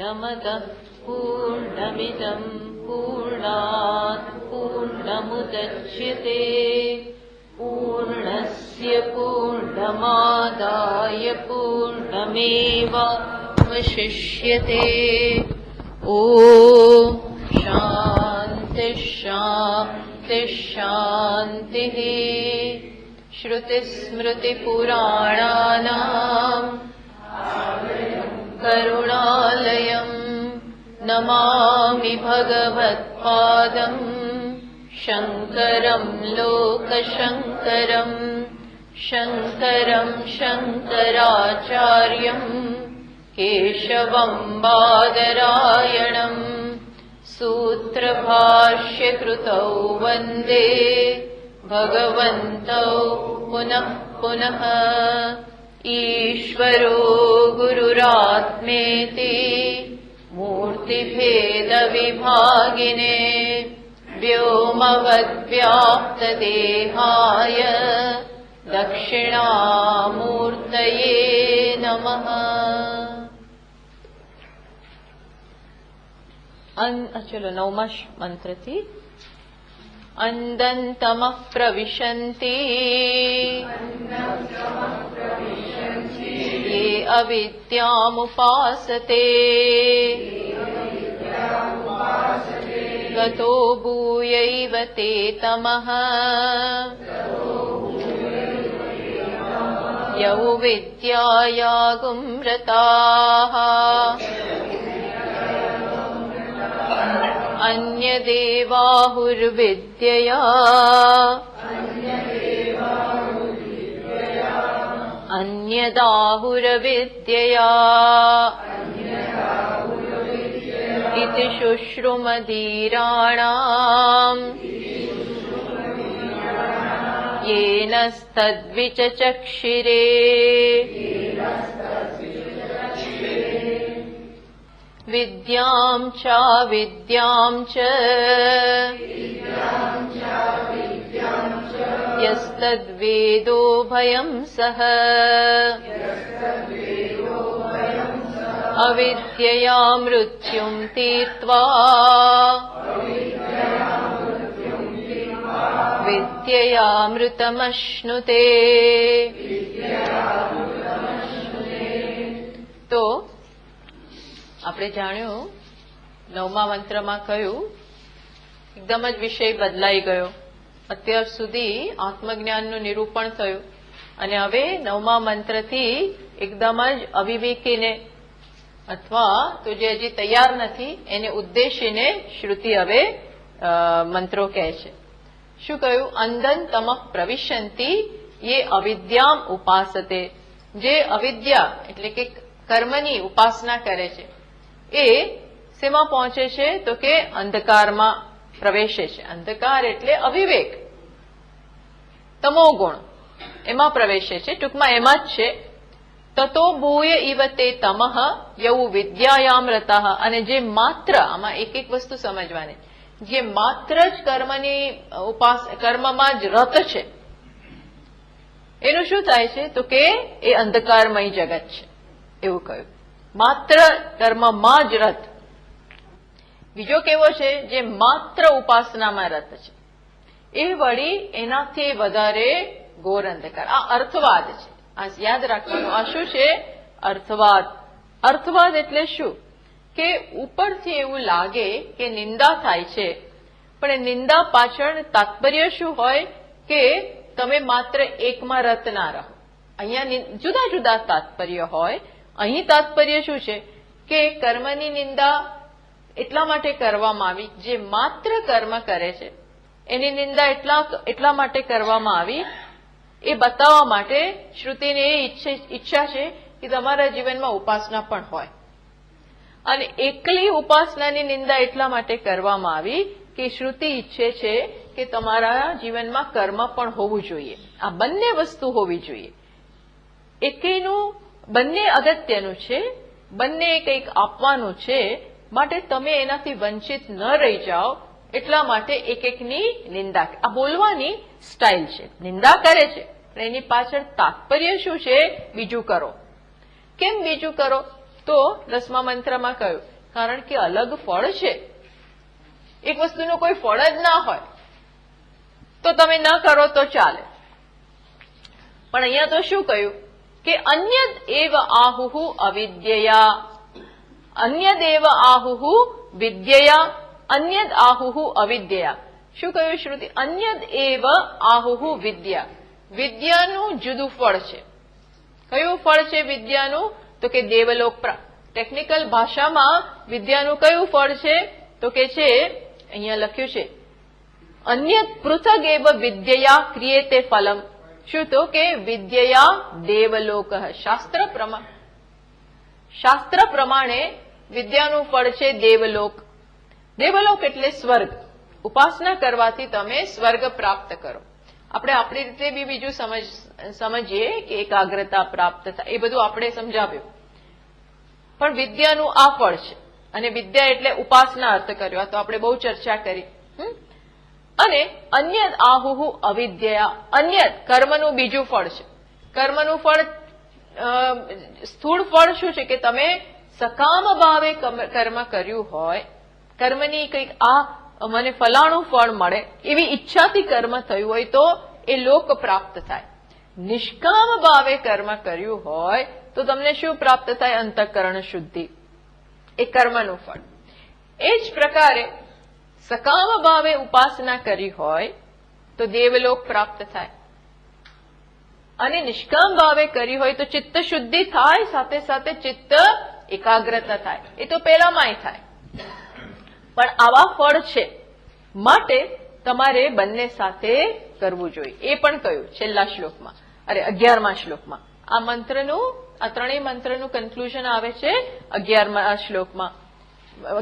पूर्णमदः पूर्णमिदं पूर्णात् पूर्णमुदच्यते पूर्णस्य पूर्णमादाय पूर्णमेवावशिष्यते। ॐ शान्तिः शान्तिः शान्तिः। श्रुतिस्मृतिपुराणानाम् करुणालयम् नमामि भगवत्पादम् शङ्करम् लोकशङ्करम् शङ्करम् शङ्कराचार्यम् केशवम् बादरायणम् सूत्रभाष्यकृतौ वन्दे भगवन्तौ पुनः पुनः। ईश्वरो गुरुरात्मेति मूर्तिभेदविभागिने व्योमवद्व्याप्तदेहाय दक्षिणामूर्तये नमः। चलो नवमा मंत्र थी। अंदन्तमः प्रविशन्ति ये अविद्यामुपासते गतो भूयैव ते तमः यौ विद्यायागुं रताः अन्यदेवाहुर्विद्यया अन्यदाहुरविद्यया इति शुश्रुमधीराणाम् येनस्तद्विचचक्षिरे विद्यां च यस्तद्वेदो भयं सः अविद्यया मृत्युं तीर्त्वा विद्ययामृतमश्नुते। तो આપણે જાણ્યું નવમા મંત્રમાં કહ્યું એકદમ જ વિષય બદલાઈ ગયો. અત્યાર સુધી આત્મજ્ઞાનનું નિરૂપણ થયું અને હવે નવમા મંત્રથી એકદમ જ અવિવેકીને અથવા તો જે હજી તૈયાર નથી એને ઉદ્દેશીને શ્રુતિ હવે મંત્રો કહે છે. શું કહ્યું? અંધન તમઃ પ્રવિશંતિ યે અવિદ્યામ ઉપાસતે. જે અવિદ્યા એટલે કે કર્મની ઉપાસના કરે છે એ શેમાં પહોંચે છે? તો કે અંધકારમાં પ્રવેશે છે. અંધકાર એટલે અવિવેક, તમોગુણ, એમાં પ્રવેશે છે. ટૂંકમાં એમાં જ છે. તતો ભૂય ઇવ તે તમઃ યૌ વિદ્યાયામ રતઃ. અને જે માત્ર, આમાં એક એક વસ્તુ સમજવાની, જે માત્ર જ કર્મની કર્મમાં જ રત છે એનું શું થાય છે? તો કે એ અંધકારમય જગત છે એવું કહ્યું. માત્ર કર્મમાં જ રત. બીજો કેવો છે? જે માત્ર ઉપાસનામાં રત છે એ વળી એનાથી વધારે ઘોર અંધકાર. આ અર્થવાદ છે. આ યાદ રાખવાનું. આ શું છે? અર્થવાદ. અર્થવાદ એટલે શું? કે ઉપરથી એવું લાગે કે નિંદા થાય છે, પણ નિંદા પાછળ તાત્પર્ય શું હોય? કે તમે માત્ર એકમાં રત ના રહો. અહીંયા જુદા જુદા તાત્પર્ય હોય. અહીં તાત્પર્ય શું છે? કે કર્મની નિંદા એટલા માટે કરવામાં આવી, જે માત્ર કર્મ કરે છે એની નિંદા એટલા માટે કરવામાં આવી એ બતાવવા માટે શ્રુતિને એ ઈચ્છા છે કે તમારા જીવનમાં ઉપાસના પણ હોય. અને એકલી ઉપાસનાની નિંદા એટલા માટે કરવામાં આવી કે શ્રુતિ ઈચ્છે છે કે તમારા જીવનમાં કર્મ પણ હોવું જોઈએ. આ બંને વસ્તુ હોવી જોઈએ. એકેયનું બંને અગત્યનું છે, બંને કંઈક આપવાનું છે, માટે તમે એનાથી વંચિત ન રહી જાઓ એટલા માટે એક એકની નિંદા. આ બોલવાની સ્ટાઇલ છે. નિંદા કરે છે પણ એની પાછળ તાત્પર્ય શું છે? બીજું કરો. કેમ બીજું કરો? તો 10મા મંત્રમાં કહ્યું કારણ કે અલગ ફળ છે. એક વસ્તુનો કોઈ ફળ જ ના હોય તો તમે ન કરો તો ચાલે. પણ અહીંયા તો શું કહ્યું કે અન્યદ એવ આહુહુ અવિદ્યયા, અન્યદ એવ આહુહુ વિદ્યયા, અન્યદ આહુહુ અવિદ્યયા. શું કહ્યું શ્રુતિ? અન્યદ એવ આહુહુ વિદ્યા. વિદ્યાનું જુદું ફળ છે. કયું ફળ છે વિદ્યાનું? તો કે દેવલોક પ્રાપ્ત. ટેકનિકલ ભાષામાં વિદ્યાનું કયું ફળ છે? તો કે છે, અહીંયા લખ્યું છે અન્યત પૃથગ એવ વિદ્યયા ક્રિયેતે ફલમ. શું? તો કે વિદ્યયા દેવલોક. શાસ્ત્ર પ્રમાણે વિદ્યાનું ફળ છે દેવલોક. દેવલોક એટલે સ્વર્ગ. ઉપાસના કરવાથી તમે સ્વર્ગ પ્રાપ્ત કરો. આપણે આપણી રીતે બી બીજું સમજીએ કે એકાગ્રતા પ્રાપ્ત થાય, એ બધું આપણે સમજાવ્યું. પણ વિદ્યાનું આ ફળ છે. અને વિદ્યા એટલે ઉપાસના અર્થ કર્યો, તો આપણે બહુ ચર્ચા કરી. અને અન્યદ આહુહુ અવિદ્યા, અન્યદ કર્મનું બીજું ફળ છે. કર્મનું ફળ, સ્થૂળ ફળ શું છે કે તમે સકામ ભાવે કર્મ કર્યું હોય, કર્મની કંઈક મને ફલાણું ફળ મળે એવી ઈચ્છાથી કર્મ થયું હોય તો એ લોક પ્રાપ્ત થાય. નિષ્કામ ભાવે કર્મ કર્યું હોય તો તમને શું પ્રાપ્ત થાય? અંતઃકરણ શુદ્ધિ. એ કર્મનું ફળ. એ જ પ્રકારે સકામ ભાવે ઉપાસના કરી હોય તો દેવલોક પ્રાપ્ત થાય. અને નિષ્કામ ભાવે કરી હોય તો ચિત્ત શુદ્ધિ થાય, સાથે સાથે ચિત્ત એકાગ્રતા થાય. એ તો પહેલામાંય થાય. પણ આવા ફળ છે માટે તમારે બંને સાથે કરવું જોઈએ. એ પણ કહ્યું છેલ્લા શ્લોકમાં, 11મા શ્લોકમાં. આ મંત્રનું, આ ત્રણેય મંત્રનું કન્ક્લુઝન આવે છે 11મા શ્લોકમાં,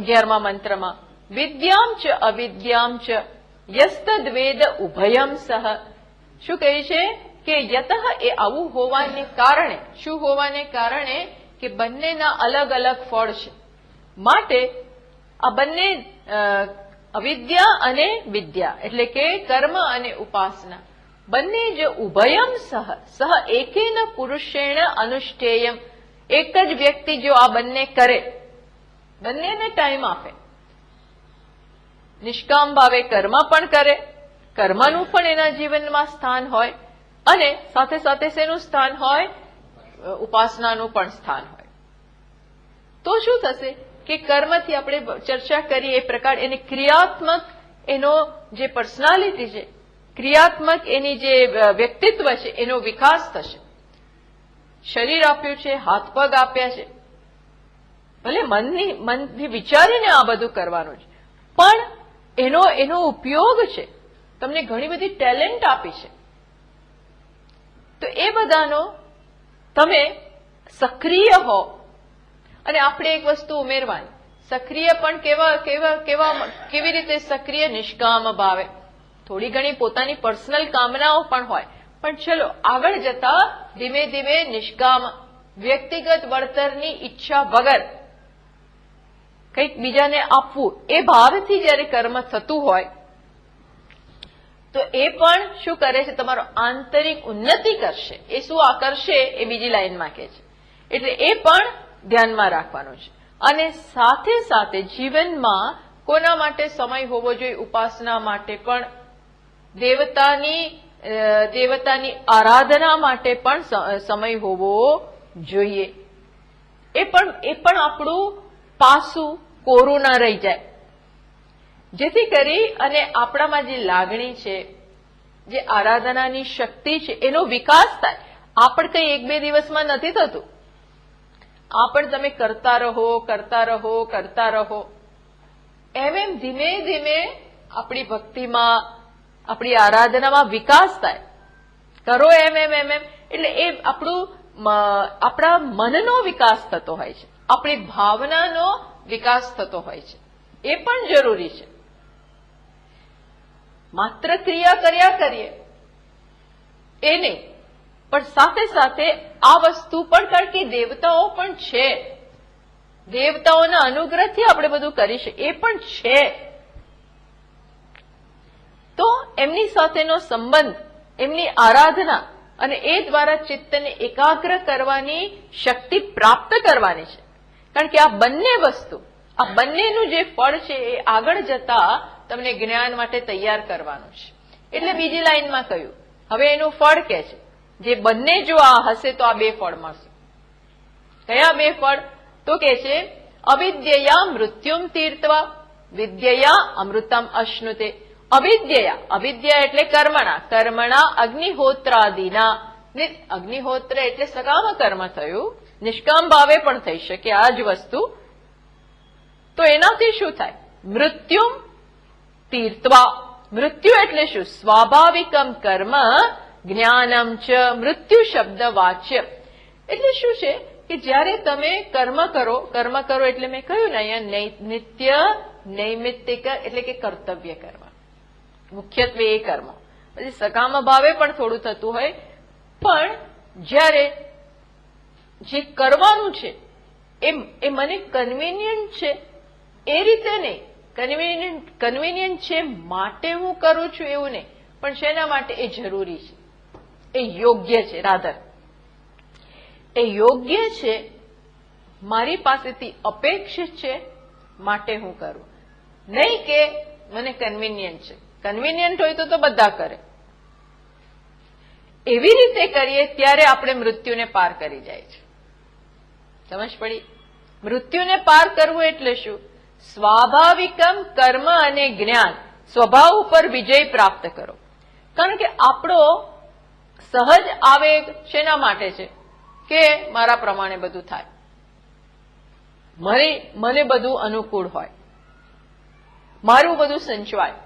11મા મંત્રમાં. વિદ્યામ ચ અવિદ્યામ ચ યસ્તદ્વેદ ઉભયમ સહ. શું કહે છે કે યતઃ, એ આવું હોવાને કારણે, શું હોવાને કારણે કે બંનેના અલગ અલગ ફળ છે. માટે આ બંને અવિદ્યા અને વિદ્યા એટલે કે કર્મ અને ઉપાસના બંને જે ઉભયમ સહ એકેન પુરુષેણ અનુષ્ઠેયમ, એક જ વ્યક્તિ જો આ બંને કરે, બંનેને ટાઈમ આપે, નિષ્કામ ભાવે કર્મ પણ કરે, કર્મનું પણ એના જીવનમાં સ્થાન હોય, અને સાથે સાથે શેનું સ્થાન હોય? ઉપાસનાનું પણ સ્થાન હોય. તો શું થશે કે કર્મથી આપણે ચર્ચા કરી એ પ્રકાર એને ક્રિયાત્મક, એનો જે પર્સનાલિટી છે, ક્રિયાત્મક એની જે વ્યક્તિત્વ છે એનો વિકાસ થશે. શરીર આપ્યું છે, હાથ પગ આપ્યા છે, ભલે મનથી વિચારીને આ બધું કરવાનું છે, પણ એનો ઉપયોગ છે, તમને ઘણી બધી ટેલેન્ટ આપી છે, તો એ બધાનો તમે સક્રિય હો. અને આપણે એક વસ્તુ ઉમેરવાની, સક્રિય પણ કેવી રીતે સક્રિય? નિષ્કામ ભાવે. થોડી ઘણી પોતાની પર્સનલ કામનાઓ પણ હોય, પણ ચલો આગળ જતા ધીમે ધીમે નિષ્કામ, વ્યક્તિગત વળતરની ઈચ્છા વગર કંઈક બીજાને આપવું, એ ભાવથી જયારે કર્મ થતું હોય તો એ પણ શું કરે છે? તમારો આંતરિક ઉન્નતિ કરશે. એ શું કરશે? એ બીજી લાઈનમાં કહે છે. એટલે એ પણ ધ્યાનમાં રાખવાનું છે. અને સાથે સાથે જીવનમાં કોના માટે સમય હોવો જોઈએ? ઉપાસના માટે પણ, દેવતાની આરાધના માટે પણ સમય હોવો જોઈએ. એ પણ આપણું પાસું કોરું ન રહી જાય, જેથી કરી અને આપણામાં જે લાગણી છે, જે આરાધનાની શક્તિ છે, એનો વિકાસ થાય. આ પણ કંઈ 1-2 દિવસમાં નથી થતું. આ પણ તમે કરતા રહો. એમ ધીમે ધીમે આપણી ભક્તિમાં, આપણી આરાધનામાં વિકાસ થાય. કરો એમ એટલે એ આપણા મનનો વિકાસ થતો હોય છે, આપણી ભાવનાનો વિકાસ થતો હોય છે. એ પણ જરૂરી છે. માત્ર ક્રિયા કર્યા કરીએ એ નહીં, પણ સાથે સાથે આ વસ્તુ પણ, કારણ કે દેવતાઓ પણ છે, દેવતાઓના અનુગ્રહથી આપણે બધું કરી શકીએ, એ પણ છે. તો એમની સાથેનો સંબંધ, એમની આરાધના, અને એ દ્વારા ચિત્તને એકાગ્ર કરવાની શક્તિ પ્રાપ્ત કરવાની છે. કારણ કે આ બંને વસ્તુ, આ બંનેનું જે ફળ છે એ આગળ જતા તમને જ્ઞાન માટે તૈયાર કરવાનું છે. એટલે બીજી લાઈનમાં કહ્યું, હવે એનું ફળ કે છે જે બંને જો આ હશે તો આ બે ફળ મળશે. કયા બે ફળ? તો કે છે અવિદ્યયા મૃત્યુમ તીર્થવા વિદ્યયા અમૃતમ અશ્નુતે. અવિદ્યયા, અવિદ્યા એટલે કર્મણા અગ્નિહોત્રાદિના. અગ્નિહોત્ર એટલે સકામ કર્મ થયું, નિષ્કામ ભાવે પણ થઈ શકે આ જ વસ્તુ. તો એનાથી શું થાય? મૃત્યુમ તીર્થવા. મૃત્યુ એટલે શું? સ્વાભાવિકમ કર્મ જ્ઞાનમ ચ મૃત્યુ શબ્દ વાચ્ય. એટલે શું છે કે જ્યારે તમે કર્મ કરો એટલે મેં કહ્યું ને અહીંયા નિત્ય નૈમિત્તિક એટલે કે કર્તવ્ય કર્મ, મુખ્યત્વે એ કર્મ. પછી સકામ ભાવે પણ થોડું થતું હોય, પણ જ્યારે જે કરવાનું છે એ મને કન્વિનિયન્ટ છે એ રીતે નહીં, કન્વિનિયન્ટ છે માટે હું કરું છું એવું નહીં, પણ શેના માટે? એ જરૂરી છે, એ યોગ્ય છે. રાધર એ યોગ્ય છે, મારી પાસેથી અપેક્ષિત છે માટે હું કરું, નહીં કે મને કન્વિનિયન્ટ છે. કન્વિનિયન્ટ હોય તો બધા કરે. એવી રીતે કરીએ ત્યારે આપણે મૃત્યુને પાર કરી જાય છે. સમજ પડી? મૃત્યુને પાર કરવું એટલે શું? સ્વાભાવિકમ કર્મ અને જ્ઞાન, સ્વભાવ ઉપર વિજય પ્રાપ્ત કરો. કારણ કે આપણો સહજ આવેગ શેના માટે છે? કે મારા પ્રમાણે બધું થાય, મને બધું અનુકૂળ હોય, મારું બધું સંચવાય.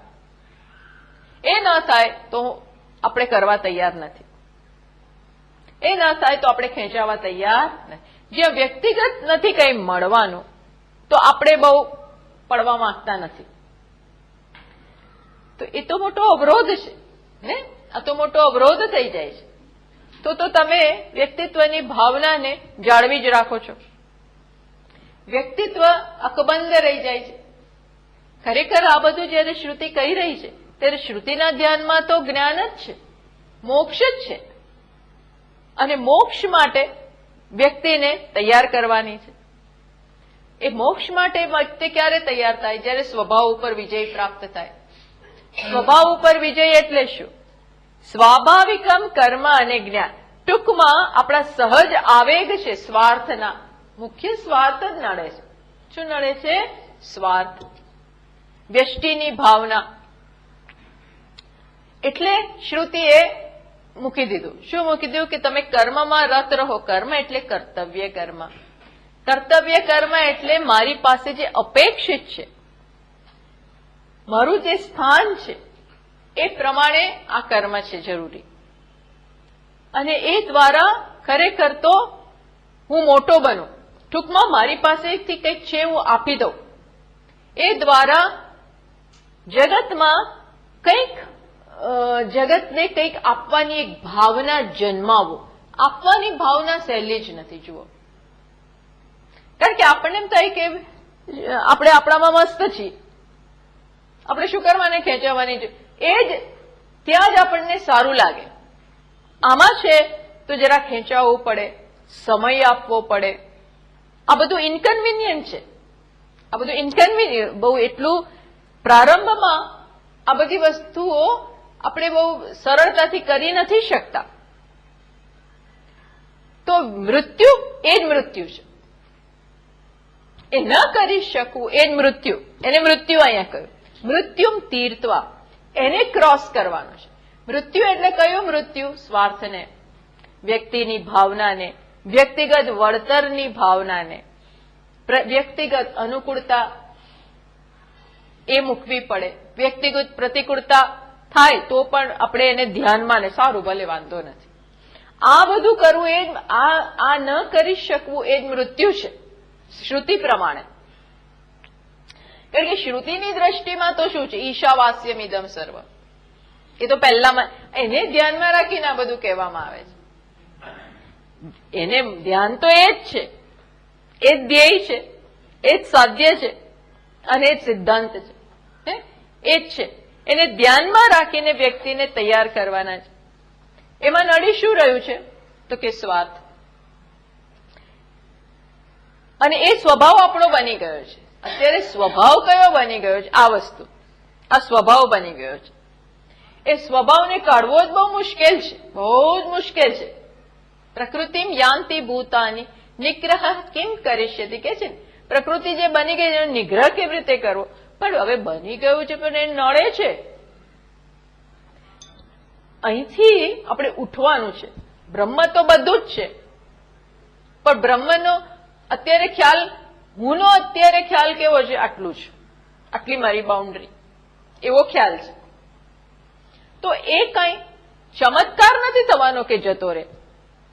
એ ન થાય તો આપણે કરવા તૈયાર નથી, એ ન થાય તો આપણે ખેંચાવા તૈયાર નથી. જ્યાં વ્યક્તિગત નથી કંઈ મળવાનું તો આપણે બહુ પડવા માંગતા નથી. તો એ તો મોટો અવરોધ છે ને, આ તો મોટો અવરોધ થઈ જાય છે. તો તમે વ્યક્તિત્વની ભાવનાને જાળવી જ રાખો છો. વ્યક્તિત્વ અકબંધ રહી જાય છે. ખરેખર આ બધું જયારે શ્રુતિ કહી રહી છે ત્યારે શ્રુતિના ધ્યાનમાં તો જ્ઞાન જ છે, મોક્ષ જ છે. અને મોક્ષ માટે વ્યક્તિને તૈયાર કરવાની છે. એ મોક્ષ માટે વ્યક્તિ ક્યારે તૈયાર થાય? જ્યારે સ્વભાવ ઉપર વિજય પ્રાપ્ત થાય. સ્વભાવ ઉપર વિજય એટલે શું? સ્વાભાવિકમ કર્મ અને જ્ઞાન. ટૂંકમાં આપણા સહજ આવેગ છે સ્વાર્થના, મુખ્ય સ્વાર્થ જ નડે છે. શું નડે છે? સ્વાર્થ, વ્યષ્ટિની ભાવના. એટલે શ્રુતિએ મૂકી દીધું. શું મૂકી દીધું? કે તમે કર્મમાં રત રહો. કર્મ એટલે કર્તવ્ય કર્મ. કર્તવ્ય કર્મ એટલે મારી પાસે જે અપેક્ષિત છે, મારું જે સ્થાન છે એ પ્રમાણે આ કર્મ છે જરૂરી. અને એ દ્વારા ખરેખર તો હું મોટો બનું. ટૂંકમાં મારી પાસેથી કંઈક છે હું આપી દઉં. એ દ્વારા જગતમાં કંઈક, જગતને કંઈક આપવાની એક ભાવના જન્માવો. આપવાની ભાવના સહેલી જ નથી. જુઓ, કારણ કે આપણને એમ થાય કે આપણે આપણામાં મસ્ત છીએ, આપણે શું કરવાને ખેંચવાની છે, એ જ ત્યાં જ આપણને સારું લાગે. આમાં છે તો જરા ખેંચાવવું પડે, સમય આપવો પડે. આ બધું ઇન્કન્વિનિયન્ટ છે. આ બધું ઇન્કન્વિનિયન્ટ બહુ એટલું પ્રારંભમાં આ બધી વસ્તુઓ આપણે બહુ સરળતાથી કરી નથી શકતા. તો મૃત્યુ એ જ મૃત્યુ છે. એ ન કરી શકવું એ જ મૃત્યુ. એને મૃત્યુ અહીંયા કહ્યું. મૃત્યુમ તીર્થવા, એને ક્રોસ કરવાનું છે. મૃત્યુ એટલે કયું મૃત્યુ? સ્વાર્થને, વ્યક્તિની ભાવનાને, વ્યક્તિગત વળતરની ભાવનાને, વ્યક્તિગત અનુકૂળતા એ મૂકવી પડે. વ્યક્તિગત પ્રતિકૂળતા થાય તો પણ આપણે એને ધ્યાનમાં ને સારું ભલે વાંધો નથી. આ બધું કરવું એ આ ન કરી શકવું એ જ મૃત્યુ છે શ્રુતિ પ્રમાણે. કારણ કે શ્રુતિની દ્રષ્ટિમાં તો શું છે? ઈશાવાસ્યમ ઇદમ સર્વ. એ તો પહેલામાં એને ધ્યાનમાં રાખીને આ બધું કહેવામાં આવે છે. એને ધ્યાન તો એ જ છે, એ જ ધ્યેય છે, એ જ સાધ્ય છે અને એ જ સિદ્ધાંત છે. એ જ છે. એને ધ્યાનમાં રાખીને વ્યક્તિને તૈયાર કરવાના છે. એમાં નડી શું રહ્યું છે? તો કે સ્વાર્થ. અને એ સ્વભાવ આપણો બની ગયો છે. અત્યારે સ્વભાવ કયો બની ગયો છે? આ વસ્તુ, આ સ્વભાવ બની ગયો છે. એ સ્વભાવને કાઢવો જ બહુ મુશ્કેલ છે, બહુ જ મુશ્કેલ છે. પ્રકૃતિમ યાંતિ ભૂતાની નિગ્રહ કેમ કરીષ્યતિ કે છે ને, પ્રકૃતિ જે બની ગઈ એનો નિગ્રહ કેવી રીતે કરવો? પણ હવે બની ગયું છે પણ એ નડે છે. અહીંથી આપણે ઉઠવાનું છે. બ્રહ્મ તો બધું જ છે, પણ બ્રહ્મનો અત્યારે ખ્યાલ, હુંનો અત્યારે ખ્યાલ કેવો છે? આટલું જ, આટલી મારી બાઉન્ડ્રી, એવો ખ્યાલ છે. તો એ કઈ ચમત્કાર નથી થવાનો કે જતો રહે,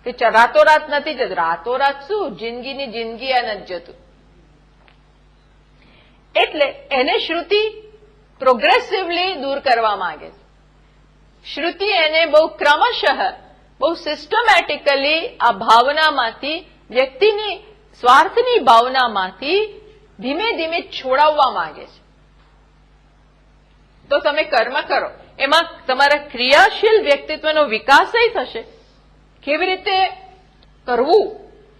કે રાતોરાત નથી જતું. રાતોરાત શું, જિંદગીની જિંદગી આ નથી જતું. એટલે એને શ્રુતિ પ્રોગ્રેસિવલી દૂર કરવા માંગે છે. શ્રુતિ એને બહુ ક્રમશઃ, બહુ સિસ્ટમેટિકલી આ ભાવનામાંથી, વ્યક્તિની સ્વાર્થની ભાવનામાંથી ધીમે ધીમે છોડાવવા માંગે છે. તો તમે કર્મ કરો, એમાં તમારા ક્રિયાશીલ વ્યક્તિત્વનો વિકાસ થશે. કેવી રીતે કરવું,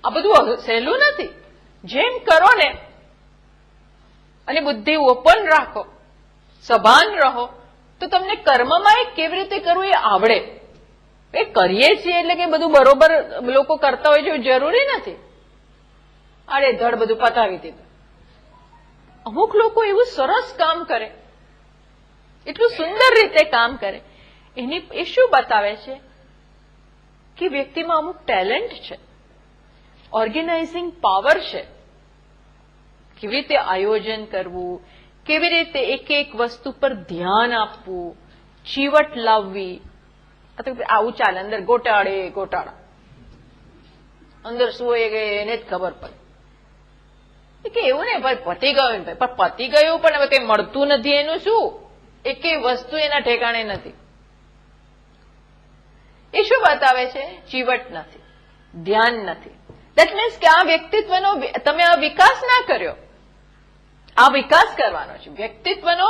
આ બધું સહેલું નથી. જેમ કરો ને, અને બુદ્ધિ ઓપન રાખો, સભાન રહો, તો તમને કર્મમાં કેવી રીતે કરવું એ આવડે. એ કરીએ છીએ એટલે કે બધું બરોબર લોકો કરતા હોય છે એવું જરૂરી નથી. આડેધડ બધું પતાવી દીધું. અમુક લોકો એવું સરસ કામ કરે, એટલું સુંદર રીતે કામ કરે. એ શું બતાવે છે કે વ્યક્તિમાં અમુક ટેલેન્ટ છે, ઓર્ગેનાઇઝિંગ પાવર છે. કેવી રીતે આયોજન કરવું, કેવી રીતે એક એક વસ્તુ પર ધ્યાન આપવું, ચીવટ લાવવી. આવું ચાલે, અંદર ગોટાળા, અંદર શું હોય એને જ ખબર પડે કે એવું ને ભાઈ પતી ગયું, ભાઈ પણ પતી ગયું, પણ હવે કઈ મળતું નથી. એનું શું? એકેય વસ્તુ એના ઠેકાણે નથી. એ શું બતાવે છે? ચીવટ નથી, ધ્યાન નથી. દેટ મીન્સ કે આ વ્યક્તિત્વનો તમે આ વિકાસ ના કર્યો. આ વિકાસ કરવાનો છે વ્યક્તિત્વનો,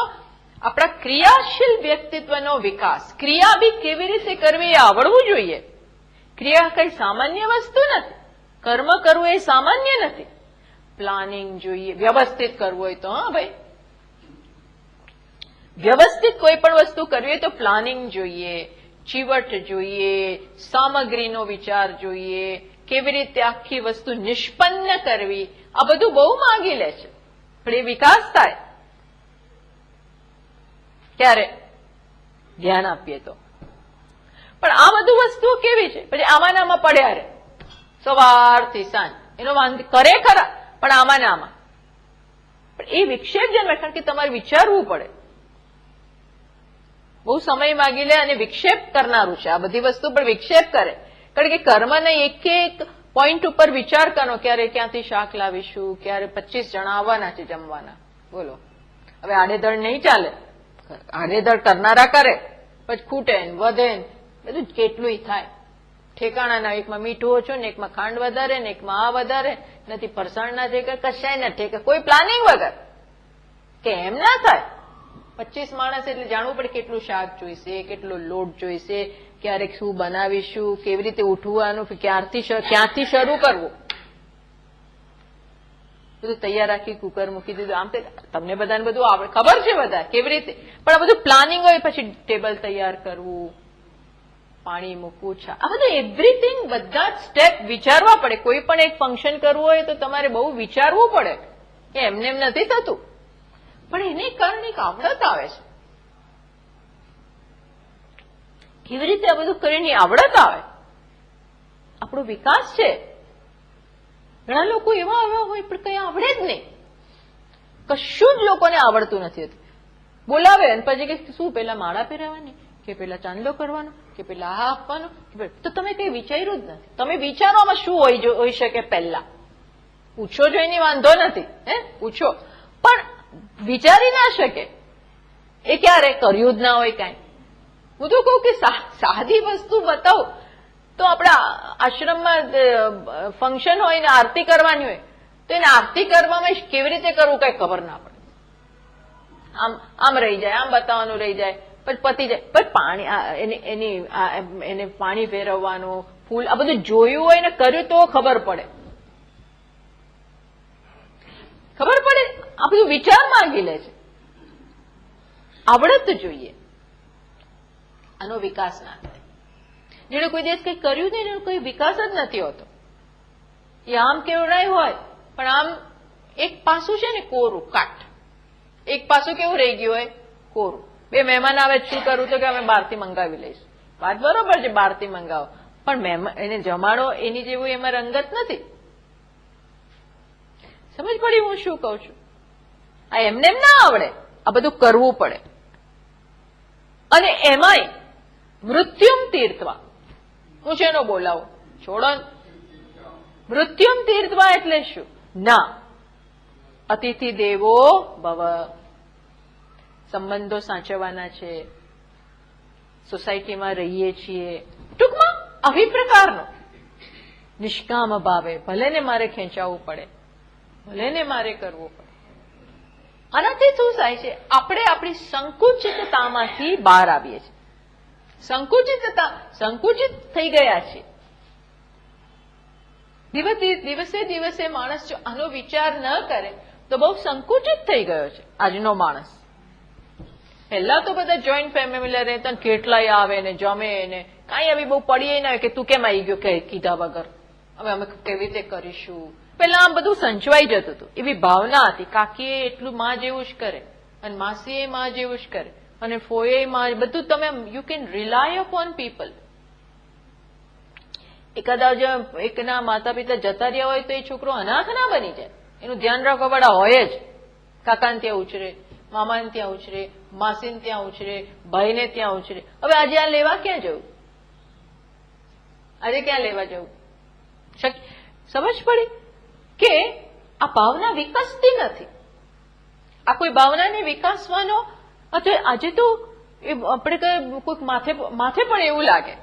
આપણા ક્રિયાશીલ વ્યક્તિત્વનો વિકાસ. ક્રિયા બી કેવી રીતે કરવી એ આવડવું જોઈએ. ક્રિયા કઈ સામાન્ય વસ્તુ નથી. કર્મ કરવું એ સામાન્ય નથી. પ્લાનિંગ જોઈએ, વ્યવસ્થિત કરવું હોય તો. હા ભાઈ, વ્યવસ્થિત કોઈ પણ વસ્તુ કરવી હોય તો પ્લાનિંગ જોઈએ, ચીવટ જોઈએ, સામગ્રીનો વિચાર જોઈએ, કેવી રીતે આખી વસ્તુ નિષ્પન્ન કરવી, આ બધું બહુ માંગી લે છે. પણ એ વિકાસ થાય ક્યારે? ધ્યાન આપીએ તો. પણ આ બધું વસ્તુઓ કેવી છે, પછી આમાં પડ્યા રહે સવારથી સાંજ. એનો વાંધો કરે ખરા, પણ આમાં. પણ એ વિક્ષેપ જન્મે, કારણ કે તમારે વિચારવું પડે. બહુ સમય માગી લે અને વિક્ષેપ કરનારું છે. આ બધી વસ્તુ પર વિક્ષેપ કરે, કારણ કે કર્મને એક એક પોઈન્ટ ઉપર વિચાર કરવાનો. ક્યારે ક્યાંથી શાક લાવીશું, ક્યારે 25 જણા આવવાના છે જમવાના. બોલો, હવે આડેધડ નહીં ચાલે. આડેધડ કરનારા કરે, પછી ખૂટે વધે, બધું કેટલું થાય. ઠેકાણાના, એકમાં મીઠું ઓછું ને એકમાં ખાંડ વધારે ને એકમાં આ વધારે, નથી ફરસાણના ઠેકા, કશાય ના ઠેકા, કોઈ પ્લાનિંગ વગર. કે એમ ના થાય. 25 માણસ એટલે જાણવું પડે કેટલું શાક જોઈશે, કેટલો લોટ જોઈશે, ક્યારેક શું બનાવીશું, કેવી રીતે ઉઠવાનું, ક્યાંથી શરૂ કરવું. બધું તૈયાર રાખી, કુકર મૂકી દીધું. આમ તમને બધાને બધું આવડે, ખબર છે બધા કેવી રીતે, પણ આ બધું પ્લાનિંગ હોય. પછી ટેબલ તૈયાર કરવું, પાણી મૂકવું, આ બધું એવરીથિંગ, બધા જ સ્ટેપ વિચારવા પડે. કોઈ પણ એક ફંક્શન કરવું હોય તો તમારે બહુ વિચારવું પડે, કે એમને એમ નથી થતું. પણ એને કારણે એક આવડત આવે છે. કેવી રીતે આ બધું કરીને આવડત આવે, આપણો વિકાસ છે. ઘણા લોકો એવા હોય પણ કઈ આવડે જ નહીં. કશું જ લોકોને આવડતું નથી. બોલાવે અને પછી કે શું પેલા માળા પહેરાવાની, કે પેલા ચાંદલો કરવાનો, કે પેલા આ આપવાનો, તો તમે કઈ વિચાર્યું જ નથી. તમે વિચારો આમાં શું હોઈ શકે. પહેલા પૂછો જો, એની વાંધો નથી, પૂછો, પણ વિચારી ના શકે. એ ક્યારે કર્યું જ ના હોય કાંઈ. હું તો કહું કે સાદી વસ્તુ બતાવો. તો આપણા આશ્રમમાં ફંક્શન હોય ને આરતી કરવાની હોય, તો એને આરતી કરવામાં કેવી રીતે કરવું કઈ ખબર ના પડે. આમ રહી જાય, આમ બતાવવાનું રહી જાય, પછી પતી જાય. પણ પાણી એને પાણી ફેરવવાનું, ફૂલ, આ બધું જોયું હોય ને કર્યું તો ખબર પડે. આ બધું વિચાર માંગી લે છે. આવડત જોઈએ, આનો વિકાસ ના થાય. જેને કોઈ દિવસ કંઈ કર્યું નહીં એનો કોઈ વિકાસ જ નથી હોતો. એ આમ કેવડાય હોય પણ આમ એક પાસું છે ને કોરું કાટ, એક પાસું કેવું રહી ગયું હોય કોરું. બે મહેમાન આવે શું કરવું તો કે અમે બહારથી મંગાવી લઈશું. વાત બરોબર છે, બહારથી મંગાવો, પણ મહેમાન એને જમાડો એની જેવું એમાં રંગત નથી. સમજ પડી હું શું કઉ છું? આ એમને એમ ના આવડે, આ બધું કરવું પડે. અને એમાંય મૃત્યુમ તીર્થવા, હું શેનો બોલાવું? છોડો. મૃત્યુમ તીર્થવા એટલે શું? ના, અતિથિ દેવો ભવ, સંબંધો સાચવવાના છે, સોસાયટીમાં રહીએ છીએ, ટૂંકમાં આવી પ્રકારનો નિષ્કામ ભાવે, ભલે ને મારે ખેંચાવવું પડે, ભલે ને મારે કરવું પડે. આનાથી શું થાય છે? આપણે આપણી સંકુચિતતામાંથી બહાર આવીએ છીએ. સંકુચિત થઈ ગયા છે. દિવસે દિવસે માણસ જો આનો વિચાર ન કરે તો બહુ સંકુચિત થઈ ગયો છે આજનો માણસ. પહેલા તો બધા જોઈન્ટ ફેમિલી રહેતા, કેટલાય આવે ને જમે ને કાંઈ આવી બહુ પડીએ ના હોય કે તું કેમ આવી ગયો કીધા વગર, હવે અમે કેવી રીતે કરીશું. પેલા આમ બધું સંચવાઈ જતું હતું, એવી ભાવના હતી. કાકીએ એટલું માં જેવું જ કરે, અને માસીએ માં જેવું જ કરે, અને ફોઈએ માં, બધું તમે you can rely upon people. એકાદા જો એકના માતા પિતા જતા રહ્યા હોય તો એ છોકરો અનાથ ના બની જાય. એનું ધ્યાન રાખવા વાળા હોય જ. કાકાને ત્યાં ઉછરે, મામાને ત્યાં ઉછરે, માસીને ત્યાં ઉછરે, ભાઈને ત્યાં ઉછરે. હવે આજે આ લેવા ક્યાં જવું? આજે ક્યાં લેવા જવું? સમજ પડી કે આ ભાવના વિકસતી નથી. આ કોઈ ભાવનાને વિકાસવાનો, અથવા આજે તો આપણે કોઈક માથે પણ એવું લાગે.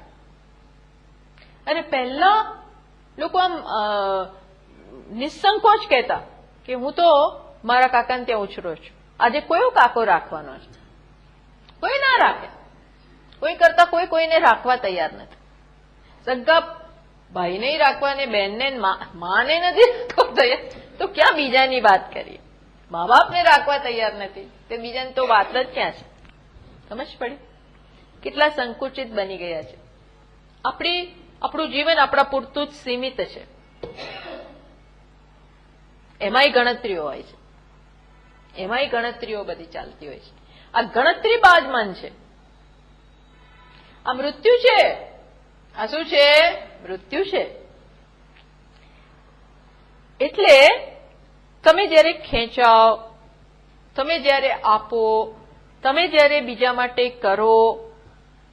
અને પહેલા લોકો આમ નિસંકોચ કહેતા કે હું તો મારા કાકાને ત્યાં ઉછરો છું. આજે કયો કાકો રાખવાનો છે? કોઈ ના રાખે. કોઈ કરતા કોઈ કોઈને રાખવા તૈયાર નથી. સગા ભાઈને રાખવા ને બેનને માને નથી રાખવા તૈયાર, તો ક્યાં બીજાની વાત કરીએ? મા બાપને રાખવા તૈયાર નથી તે બીજાને તો વાત જ ક્યાં છે? સમજ પડી? કેટલા સંકુચિત બની ગયા છે. આપણું જીવન આપણા પૂરતું જ સીમિત છે. એમાંય ગણતરીઓ હોય છે, એમાંય ગણતરીઓ બધી ચાલતી હોય છે. આ ગણતરી બાજમાન છે. આ મૃત્યુ છે. આ શું છે? મૃત્યુ છે. એટલે તમે જયારે ખેંચાવ, તમે જયારે આપો, તમે જયારે બીજા માટે કરો,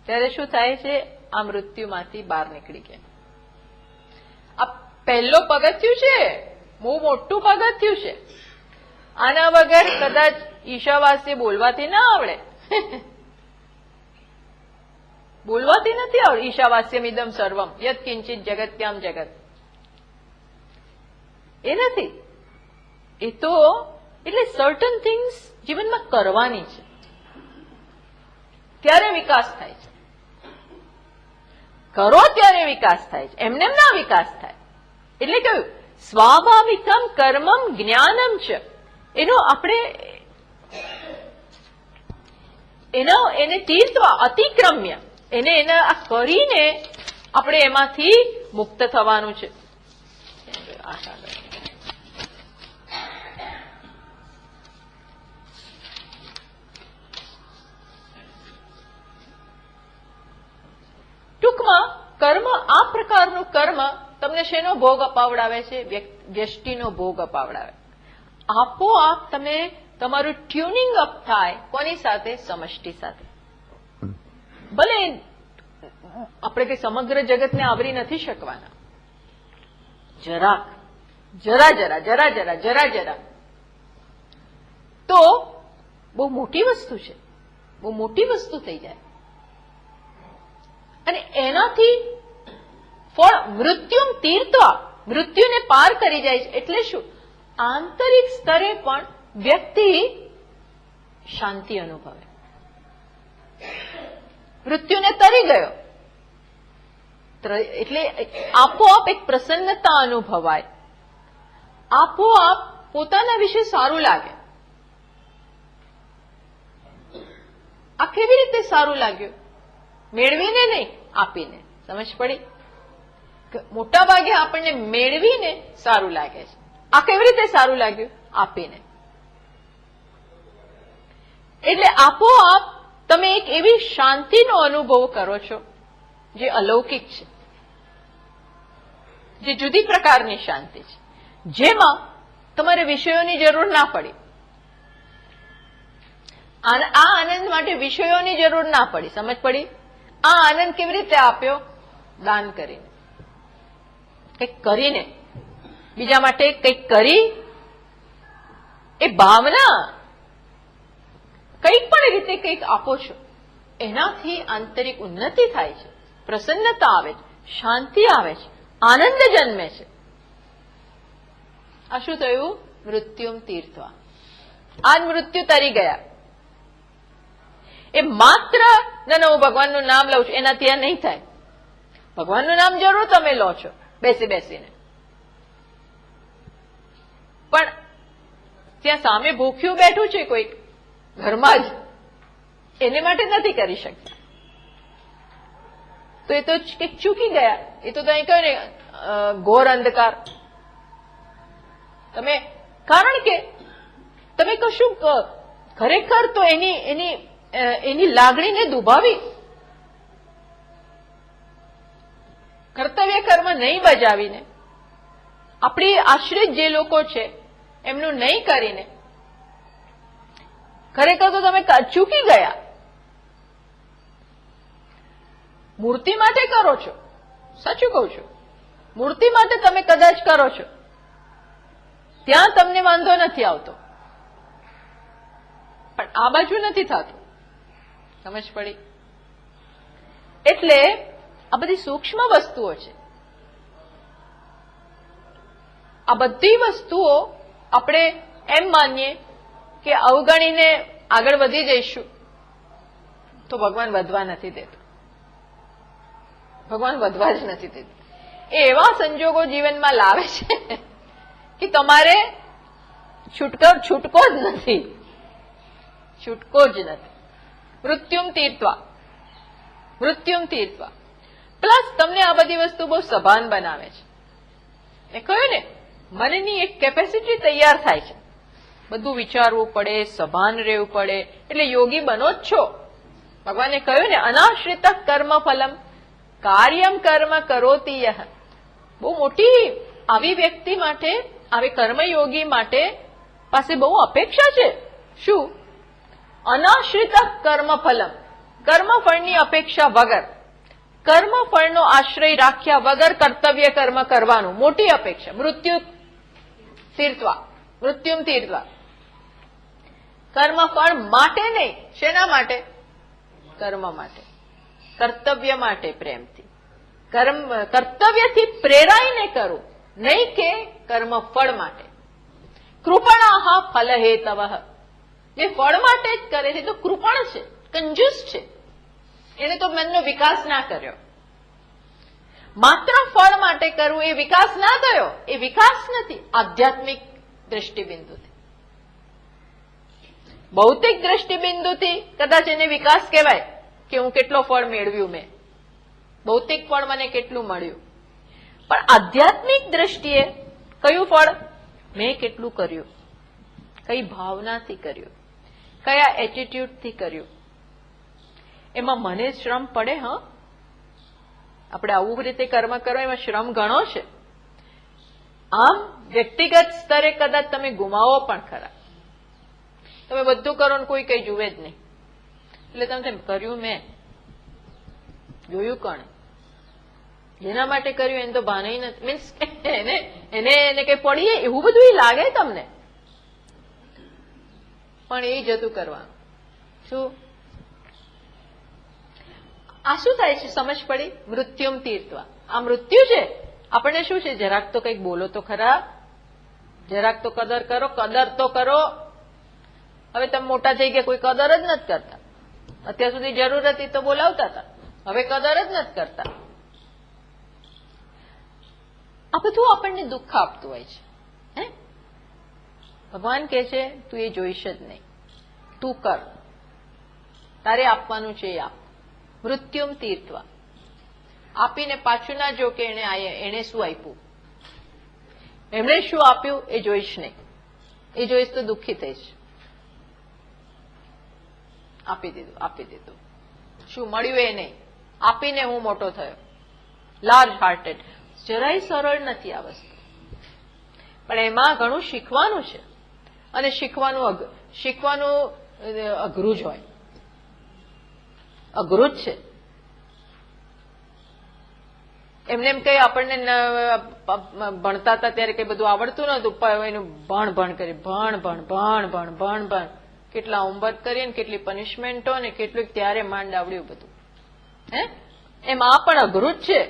ત્યારે શું થાય છે? આ મૃત્યુમાંથી બહાર નીકળી ગયા. આ પહેલો પગથિયું છે, બહુ મોટું પગથિયું છે. આના વગર કદાચ ઈશાવાસ્ય બોલવાથી ના આવડે. બોલવાથી નથી આવડે. ઈશાવાસ્યમ ઇદમ સર્વમ યત્ કિંચિત જગત્યામ જગત, એ નથી. એ તો એટલે સર્ટન થિંગ્સ જીવનમાં કરવાની છે, ત્યારે વિકાસ થાય છે. કરો ત્યારે વિકાસ થાય છે, એમને ના વિકાસ થાય. એટલે કહ્યું સ્વાભાવિકમ કર્મમ જ્ઞાનમ છે. એનો આપણે એને તીર્થવા અતિક્રમ્ય, એને આ કરીને આપણે એમાંથી મુક્ત થવાનું છે. ટૂંકમાં કર્મ, આ પ્રકારનું કર્મ તમને શેનો ભોગ અપાવડાવે છે? વ્યષ્ટિનો ભોગ અપાવડાવે. આપોઆપ તમે તમારું ટ્યુનિંગ અપ થાય. કોની સાથે? સમષ્ટિ સાથે. ભલે આપણે કઈ સમગ્ર જગતને આવરી નથી શકવાના, જરા તો બહુ મોટી વસ્તુ છે, બહુ મોટી વસ્તુ થઈ જાય. અને એનાથી ફળ મૃત્યુમ તીર્થવા, મૃત્યુને પાર કરી જાય છે. એટલે શું? આંતરિક સ્તરે પણ વ્યક્તિ શાંતિ અનુભવે. મૃત્યુને તરી ગયો એટલે આપોઆપ એક પ્રસન્નતા અનુભવાય, આપોઆપ પોતાના વિશે સારું લાગે. આ કેવી રીતે સારું લાગ્યું? મેળવીને નહીં, આપીને. સમજ પડી? મોટા ભાગે આપણને મેળવીને સારું લાગે છે. આ કેવી રીતે સારું લાગ્યું? આપીને. એટલે આપોઆપ તમે એક એવી શાંતિનો અનુભવ કરો છો જે અલૌકિક છે, જે જુદી પ્રકારની શાંતિ છે, જેમાં તમારે વિષયોની જરૂર ના પડી. આ આનંદ માટે વિષયોની જરૂર ના પડી. સમજ પડી? આ આનંદ કેવી રીતે આપ્યો? દાન કરીને, કંઈક કરીને, બીજા માટે કંઈક કરી. એ ભાવના કંઈક પણ રીતે કંઈક આપો છો, એનાથી આંતરિક ઉન્નતિ થાય છે, પ્રસન્નતા આવે છે, શાંતિ આવે છે, આનંદ જન્મે છે. આ શું થયું? મૃત્યુમ તીર્થવા. આજ મૃત્યુ તરી ગયા. એ માત્ર ના હું ભગવાનનું નામ લઉં છું એનાથી આ નહીં થાય. ભગવાનનું નામ જરૂર તમે લો છો બેસી બેસીને, પણ ત્યાં સામે ભૂખ્યું બેઠું છે કોઈક ઘરમાં જ, એને માટે નથી કરી શકતા. તો એ તો કંઈક ચૂકી ગયા. એ તો અહીં કહ્યું ને ઘોર અંધકાર. તમે કારણ કે તમે કશું ખરેખર તો એની લાગણીને દુભાવી, કર્તવ્ય કર્મ નહીં બજાવીને, આપણી આશ્રિત જે લોકો છે એમનું નહીં કરીને ખરેખર તો તમે ચૂકી ગયા. મૂર્તિ માટે કરો છો, સાચું કહું છું, મૂર્તિ માટે તમે કદાચ કરો છો, ત્યાં તમને વાંધો નથી આવતો, પણ આ બાજુ નથી થતું. સમજ પડી? એટલે આ બધી સૂક્ષ્મ વસ્તુઓ છે. આ બધી વસ્તુઓ આપણે એમ માનીએ કે અવગણીને આગળ વધી જઈશું તો ભગવાન વધવા નથી દેતો. ભગવાન વધવા જ નથી દેતો. એ એવા સંજોગો જીવનમાં લાવે છે કે તમારે છૂટકો જ નથી, છૂટકો જ નથી. મૃત્યુમ તીર્થવા, મૃત્યુમ તીર્થવા. પ્લસ તમને આ બધી વસ્તુ બહુ સભાન બનાવે છે. મેં કહ્યું ને, મનની એક કેપેસિટી તૈયાર થાય છે. બધું વિચારવું પડે, સભાન રહેવું પડે, એટલે યોગી બનો જ છો. ભગવાને કહ્યું ને, અનાશ્રિત કર્મ ફલમ કાર્યમ કર્મ કરોતિ યહ. બહુ મોટી આવી વ્યક્તિ માટે, આવી કર્મયોગી માટે પાસે બહુ અપેક્ષા છે. શું? અનાશ્રિત કર્મ ફલમ, કર્મફળની અપેક્ષા વગર, કર્મફળનો આશ્રય રાખ્યા વગર કર્તવ્ય કર્મ કરવાનું, મોટી અપેક્ષા. મૃત્યુ તીર્થવા, મૃત્યુમ તીર્થવા. કર્મફળ માટે નહીં. શેના માટે? કર્મ માટે, કર્તવ્ય માટે. પ્રેમથી કર્તવ્યથી પ્રેરાઈને કરું, નહીં કે કર્મફળ માટે. કૃપણાહ ફલ હેતવ. જે ફળ માટે જ કરે છે તો કૃપણ છે, કંજૂસ છે. એને તો મનનો વિકાસ ના કર્યો. માત્ર ફળ માટે કરવું એ વિકાસ ના થયો. એ વિકાસ નથી આધ્યાત્મિક દ્રષ્ટિબિંદુથી. ભૌતિક દ્રષ્ટિબિંદુથી કદાચ એને વિકાસ કહેવાય કે હું કેટલો ફળ મેળવ્યું, મેં ભૌતિક ફળ મને કેટલું મળ્યું. પણ આધ્યાત્મિક દ્રષ્ટિએ કયું ફળ? મેં કેટલું કર્યું, કઈ ભાવનાથી કર્યું, કયા એટીટ્યુડથી કર્યું. એમાં મને શ્રમ પડે. હા, આપણે આવું રીતે કર્મ કરો એમાં શ્રમ ઘણો છે. આમ વ્યક્તિગત સ્તરે કદાચ તમે ગુમાવો પણ ખરા. તમે બધું કરો ને કોઈ કઈ જુએ જ નહીં, એટલે તમે કર્યું મેં, જોયું કોણે, જેના માટે કર્યું એને તો ભાન નથી. મીન્સ એને કઈ પડીએ એવું બધું લાગે તમને, પણ એ જતું કરવાનું. શું આ શું થાય છે? સમજ પડી? મૃત્યુમ તીર્થવા. આ મૃત્યુ છે. આપણને શું છે? જરાક તો કંઈક બોલો તો ખરા, જરાક તો કદર કરો, કદર તો કરો. હવે તમે મોટા થઈ ગયા, કોઈ કદર જ નથી કરતા. અત્યાર સુધી જરૂર હતી તો બોલાવતા હતા, હવે કદર જ નથી કરતા. આ બધું આપણને દુઃખ આપતું હોય છે. હે, ભગવાન કહે છે તું એ જોઈશ જ નહીં, તું કર. તારે આપવાનું છે એ આપ. મૃત્યુમ તીર્થવા, આપીને પાછું ના જો કે એને શું આપ્યું, એમણે શું આપ્યું એ જોઈશ નહીં. એ જોઈશ તો દુઃખી થઈશ. આપી દીધું, શું મળ્યું એ નહીં, આપીને હું મોટો થયો. Large hearted. જરાય સરળ નથી આ વસ્તુ, પણ એમાં ઘણું શીખવાનું છે. અને શીખવાનું અઘરું જ હોય, અઘરું જ છે. એમને એમ કઈ આપણને ભણતા હતા ત્યારે કઈ બધું આવડતું નતું, એનું ભણ કરી ભણ કેટલા હોમવર્ક કરીએ ને કેટલી પનિશમેન્ટો ને કેટલું ત્યારે માંડ આવડ્યું બધું. એમ આ પણ અઘરું જ છે.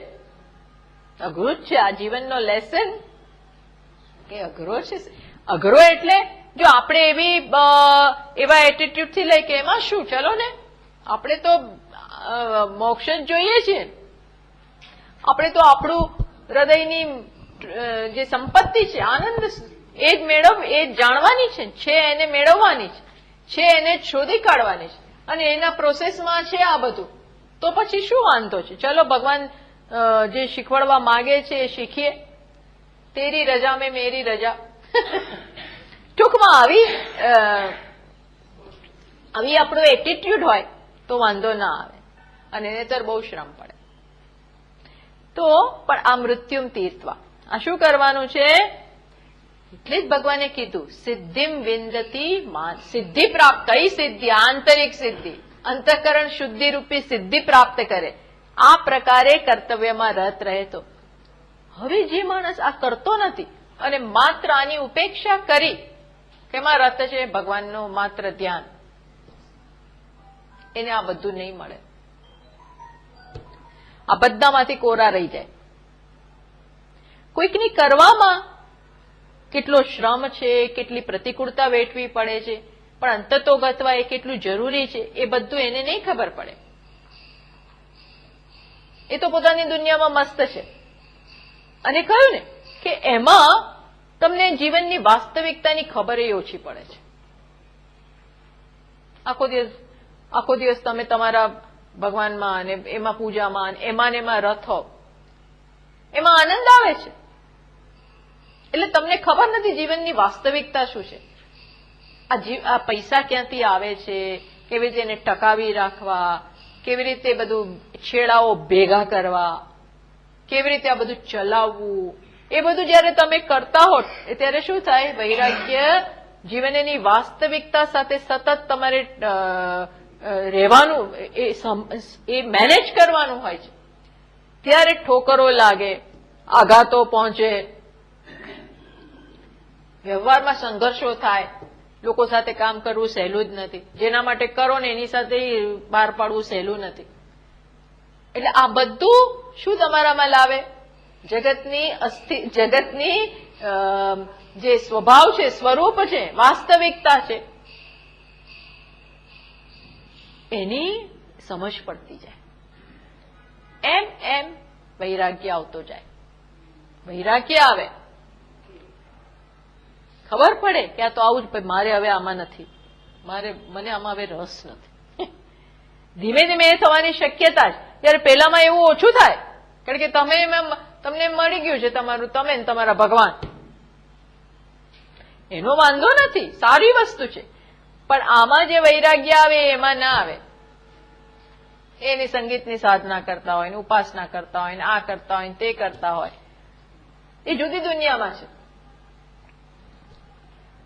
આ જીવનનો લેસન કે અઘરો છે. અઘરો એટલે જો આપણે એવા એટીટ્યુડ થી લઈ કે એમાં શું, ચલો ને આપણે તો મોક્ષ જ જોઈએ છીએ, આપણે તો આપણું હૃદયની જે સંપત્તિ છે આનંદ એ જ જાણવાની છે એને મેળવવાની છે એને શોધી કાઢવાની છે, અને એના પ્રોસેસમાં છે આ બધું. તો પછી શું વાંધો છે, ચલો ભગવાન જે શીખવાડવા માંગે છે એ શીખીએ. તેરી રજા મેં મેરી રજા. ટૂંકમાં આવી આપણો એટીટ્યુડ હોય તો વાંધો ના આવે, અને નહીંતર બહુ શ્રમ પડે. તો પણ આ મૃત્યુમ તીર્થવા, આ શું કરવાનું છે, એટલે જ ભગવાને કીધું સિદ્ધિમ વિંદતી માન. સિદ્ધિ પ્રાપ્ત, કઈ સિદ્ધિ? આંતરિક સિદ્ધિ, અંતઃકરણ શુદ્ધિ રૂપી સિદ્ધિ પ્રાપ્ત કરે. આ પ્રકારે કર્તવ્યમાં રત રહે. તો હવે જે માણસ આ કરતો નથી અને માત્ર આની ઉપેક્ષા કરી, કેમાં રત છે, ભગવાનનું માત્ર ધ્યાન, એને આ બધું નહીં મળે. આ બધામાંથી કોરા રહી જાય. કોઈકની કરવામાં કેટલો શ્રમ છે, કેટલી પ્રતિકૂળતા વેઠવી પડે છે, પણ અંતતોગતવા એ કેટલું જરૂરી છે એ બધું એને નહીં ખબર પડે. એ તો પોતાની દુનિયામાં મસ્ત છે. અને કહ્યું ને કે એમાં તમને જીવનની વાસ્તવિકતાની ખબર એ ઓછી પડે છે. આખો દિવસ તમે તમારા ભગવાનમાં અને એમાં પૂજામાં એમાં રત હો, એમાં આનંદ આવે છે. એટલે તમને ખબર નથી જીવનની વાસ્તવિકતા શું છે. આ પૈસા ક્યાંથી આવે છે, કેવી રીતે એને ટકાવી રાખવા, કેવી રીતે બધું છેડાઓ ભેગા કરવા, કેવી રીતે આ બધું ચલાવવું, એ બધું જયારે તમે કરતા હો ત્યારે શું થાય, વૈરાગ્ય જીવનની વાસ્તવિકતા સાથે સતત તમારે રહેવાનું, એ મેનેજ કરવાનું હોય છે. ત્યારે ઠોકરો લાગે, આઘાતો પહોંચે, વ્યવહારમાં સંઘર્ષો થાય. લોકો સાથે કામ કરવું સહેલું જ નથી. જેના માટે કરો ને એની સાથે બહાર પાડવું સહેલું નથી. એટલે આ બધું શું તમારામાં લાવે, જગતની જે સ્વભાવ છે, સ્વરૂપ છે, વાસ્તવિકતા છે, એની સમજ પડતી જાય. એમ વૈરાગ્ય આવતો જાય. વૈરાગ્ય આવે, ખબર પડે કે આ તો આવું જ, મારે હવે આમાં નથી, મને આમાં હવે રસ નથી. ધીમે ધીમે એ થવાની શક્યતા છે. ત્યારે પેલામાં એવું ઓછું થાય, કારણ કે તમને મળી ગયું છે તમારું, તમે ને તમારા ભગવાન, એનો વાંધો નથી, સારી વસ્તુ છે. પણ આમાં જે વૈરાગ્ય આવે એમાં ના આવે. એની સંગીતની સાધના કરતા હોય ને ઉપાસના કરતા હોય ને આ કરતા હોય ને તે કરતા હોય, એ જુદી દુનિયામાં છે.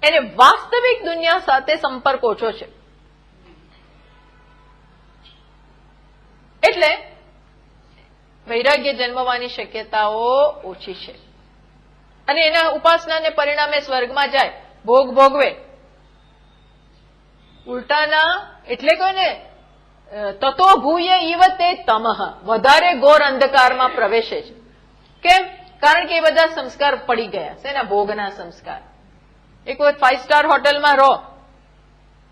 એને વાસ્તવિક દુનિયા સાથે સંપર્ક ઓછો છે. એટલે વૈરાગ્ય જન્મવાની શક્યતાઓ ઓછી છે. અને એના ઉપાસનાને પરિણામે સ્વર્ગમાં જાય, ભોગ ભોગવે. ઉલટાના એટલે કહો ને, તતો ભૂય ઇવ તે તમઃ, વધારે ઘોર અંધકારમાં પ્રવેશે છે. કેમ? કારણ કે એ બધા સંસ્કાર પડી ગયા છે, એના ભોગના સંસ્કાર. એક વખત 5 સ્ટાર હોટલમાં રહો,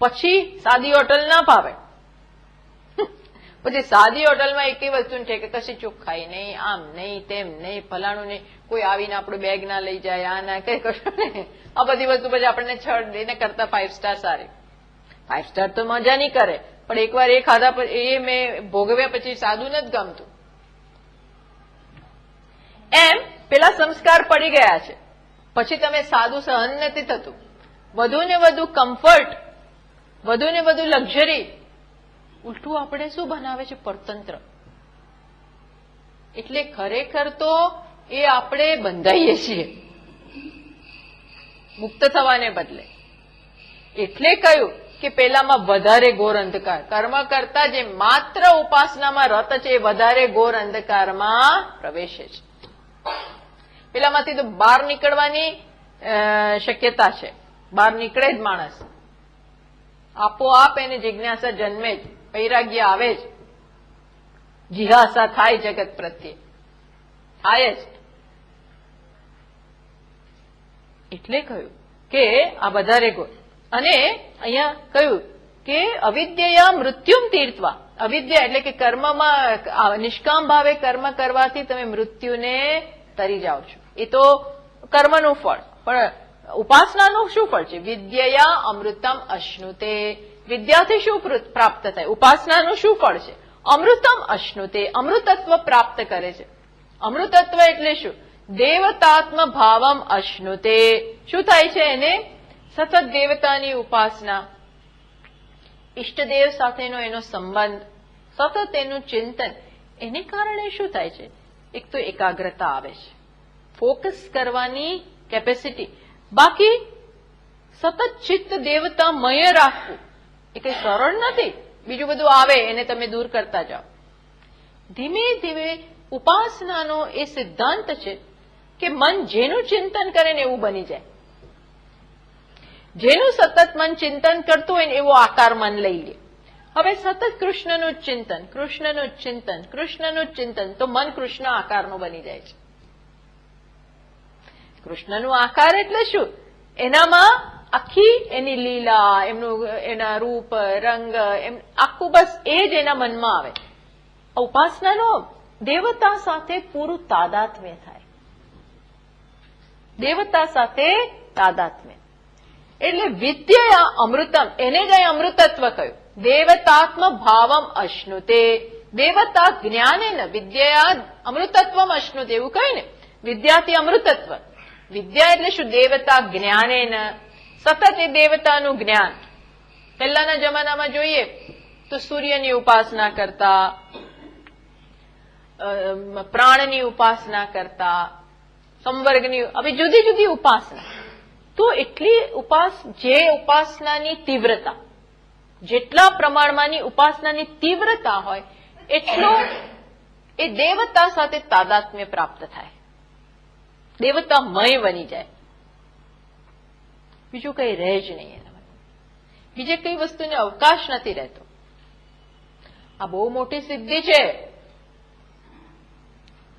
પછી સાદી હોટલ ના ભાવે. પછી સાદી હોટલમાં એક વસ્તુ છે કે કશી ચોખ્ખાઈ નહીં, આમ નહીં, તેમ નહીં, ફલાણું નહીં, કોઈ આવીને આપણું બેગ ના લઈ જાય, આ ના કઈ કશું નહીં. આ બધી વસ્તુ પછી આપણને છળ દઈને કરતા 5 સ્ટાર સારી. 5 સ્ટાર તો મજા નહીં કરે, પણ એકવાર એ ખાધા પછી એ મેં ભોગવ્યા પછી સાદું નથી ગમતું. એમ પેલા સંસ્કાર પડી ગયા છે, પછી તમે સાદું સહન નથી થતું. વધુ ને વધુ કમ્ફર્ટ, વધુ ને વધુ લક્ઝરી, ઉલટું આપણે શું બનાવે છે? પરતંત્ર. એટલે ખરેખર તો એ આપણે બંધાઈએ છીએ મુક્ત થવાને બદલે. એટલે કહ્યું કે પેલામાં વધારે ઘોર અંધકાર, કર્મ કરતા જે માત્ર ઉપાસનામાં રત છે એ વધારે ઘોર અંધકારમાં પ્રવેશે છે. પેલામાંથી તો બહાર નીકળવાની શક્યતા છે, બહાર નીકળે જ માણસ, આપોઆપ એને જિજ્ઞાસા જન્મે જ, વૈરાગ્ય આવે જ, જિહાસા થાય જગત પ્રત્યે, થાય જ. એટલે કહ્યું કે આ વધારે ગોળ. અને અહીંયા કહ્યું કે અવિદ્યા મૃત્યુમ તીર્થવા. અવિદ્યા એટલે કે કર્મમાં નિષ્કામ ભાવે કર્મ કરવાથી તમે મૃત્યુને તરી જાઓ છો. એ તો કર્મનું ફળ. પણ ઉપાસનાનું શું ફળ છે? વિદ્યા અમૃતમ અશ્નુતે. વિદ્યાથી શું પ્રાપ્ત થાય? ઉપાસનાનું શું ફળ છે? અમૃતમ અશ્નુતે. અમૃતત્વ પ્રાપ્ત કરે છે. અમૃતત્વ એટલે શું? દેવતાત્મ ભાવમ અશ્નુતે. શું થાય છે એને? સતત દેવતાની ઉપાસના, ઈષ્ટદેવ સાથેનો એનો સંબંધ, સતત એનું ચિંતન, એને કારણે શું થાય છે? એક તો એકાગ્રતા આવે છે, ફોકસ કરવાની કેપેસિટી. બાકી સતત ચિત્ત દેવતામય રાખવું એ કઈ સરળ નથી. બીજું બધું આવે એને તમે દૂર કરતા જાઓ. ધીમે ધીમે ઉપાસનાનો એ સિદ્ધાંત છે કે મન જેનું ચિંતન કરે ને એવું બની જાય. જેનું સતત મન ચિંતન કરતું હોય ને એવો આકાર મન લઈ લે. હવે સતત કૃષ્ણનું ચિંતન, કૃષ્ણનું ચિંતન, કૃષ્ણનું ચિંતન, તો મન કૃષ્ણ આકારનું બની જાય છે. કૃષ્ણનું આકાર એટલે શું? એનામાં આખી એની લીલા, એના રૂપ રંગ, એમ આખું બસ એ જ એના મનમાં આવે. ઉપાસનાનો દેવતા સાથે પૂરું તાદાત્મ્ય થાય, દેવતા સાથે તાદાત્મ્ય. એટલે વિદ્યા અમૃતમ, એને જ અમૃતત્વ કહ્યું. દેવતાત્મ ભાવમ અશ્નુતે. દેવતા જ્ઞાનેન વિદ્યા અમૃતત્વમ અશ્નુતે, એવું કહ્યું ને. વિદ્યાથી અમૃતત્વ. વિદ્યા એટલે શું? દેવતા જ્ઞાનેન. સતત એ દેવતાનું જ્ઞાન. પહેલાના જમાનામાં જોઈએ તો સૂર્યની ઉપાસના કરતા, પ્રાણની ઉપાસના કરતા, સંવર્ગની, હવે જુદી જુદી ઉપાસના. તો એટલી જે ઉપાસનાની તીવ્રતા, જેટલા પ્રમાણમાંની ઉપાસનાની તીવ્રતા હોય એટલો એ દેવતા સાથે તાદાત્મ્ય પ્રાપ્ત થાય, દેવતામય બની જાય. બીજું કઈ રહે જ નહીં એના, બીજે કઈ વસ્તુને અવકાશ નથી રહેતો. આ બહુ મોટી સિદ્ધિ છે.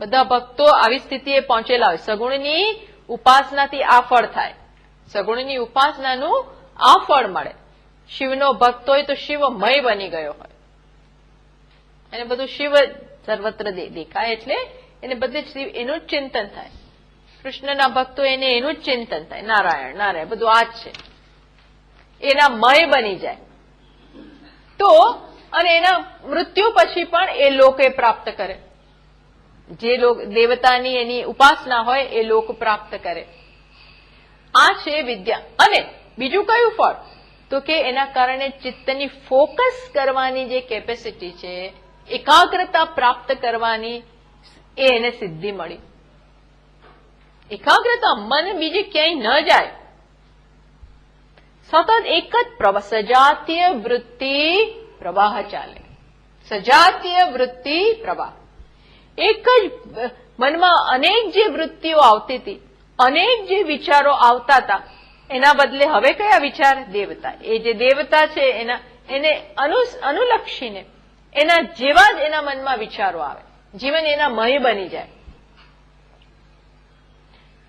બધા ભક્તો આવી સ્થિતિએ પહોંચેલા હોય. સગુણની ઉપાસનાથી આ ફળ થાય, સગુણની ઉપાસનાનું આ ફળ મળે. શિવનો ભક્ત હોય તો શિવમય બની ગયો હોય, એને બધું શિવ સર્વત્ર દેખાય, એટલે એને બધે શિવ એનું જ ચિંતન થાય. કૃષ્ણના ભક્તો એને એનું જ ચિંતન થાય, નારાયણ નારાયણ બધું આ જ છે, એના મય બની જાય. તો અને એના મૃત્યુ પછી પણ એ લોક એ પ્રાપ્ત કરે, જે લોક દેવતાની એની ઉપાસના હોય એ લોક પ્રાપ્ત કરે. આ છે વિદ્યા. અને બીજું કયું ફળ? તો કે એના કારણે ચિત્તની ફોકસ કરવાની જે કેપેસિટી છે, એકાગ્રતા પ્રાપ્ત કરવાની, એ એને સિદ્ધિ મળી. એકાગ્રતા, મન બીજે ક્યાંય ન જાય, સતત એક જ સજાતીય વૃત્તિ પ્રવાહ ચાલે. સજાતીય વૃત્તિ પ્રવાહ, એક જ મનમાં અનેક જે વૃત્તિઓ આવતી હતી, અનેક જે વિચારો આવતા હતા, એના બદલે હવે કયા વિચાર? દેવતા. એ જે દેવતા છે એને અનુલક્ષીને એના જેવા જ એના મનમાં વિચારો આવે, જીવન એના મય બની જાય.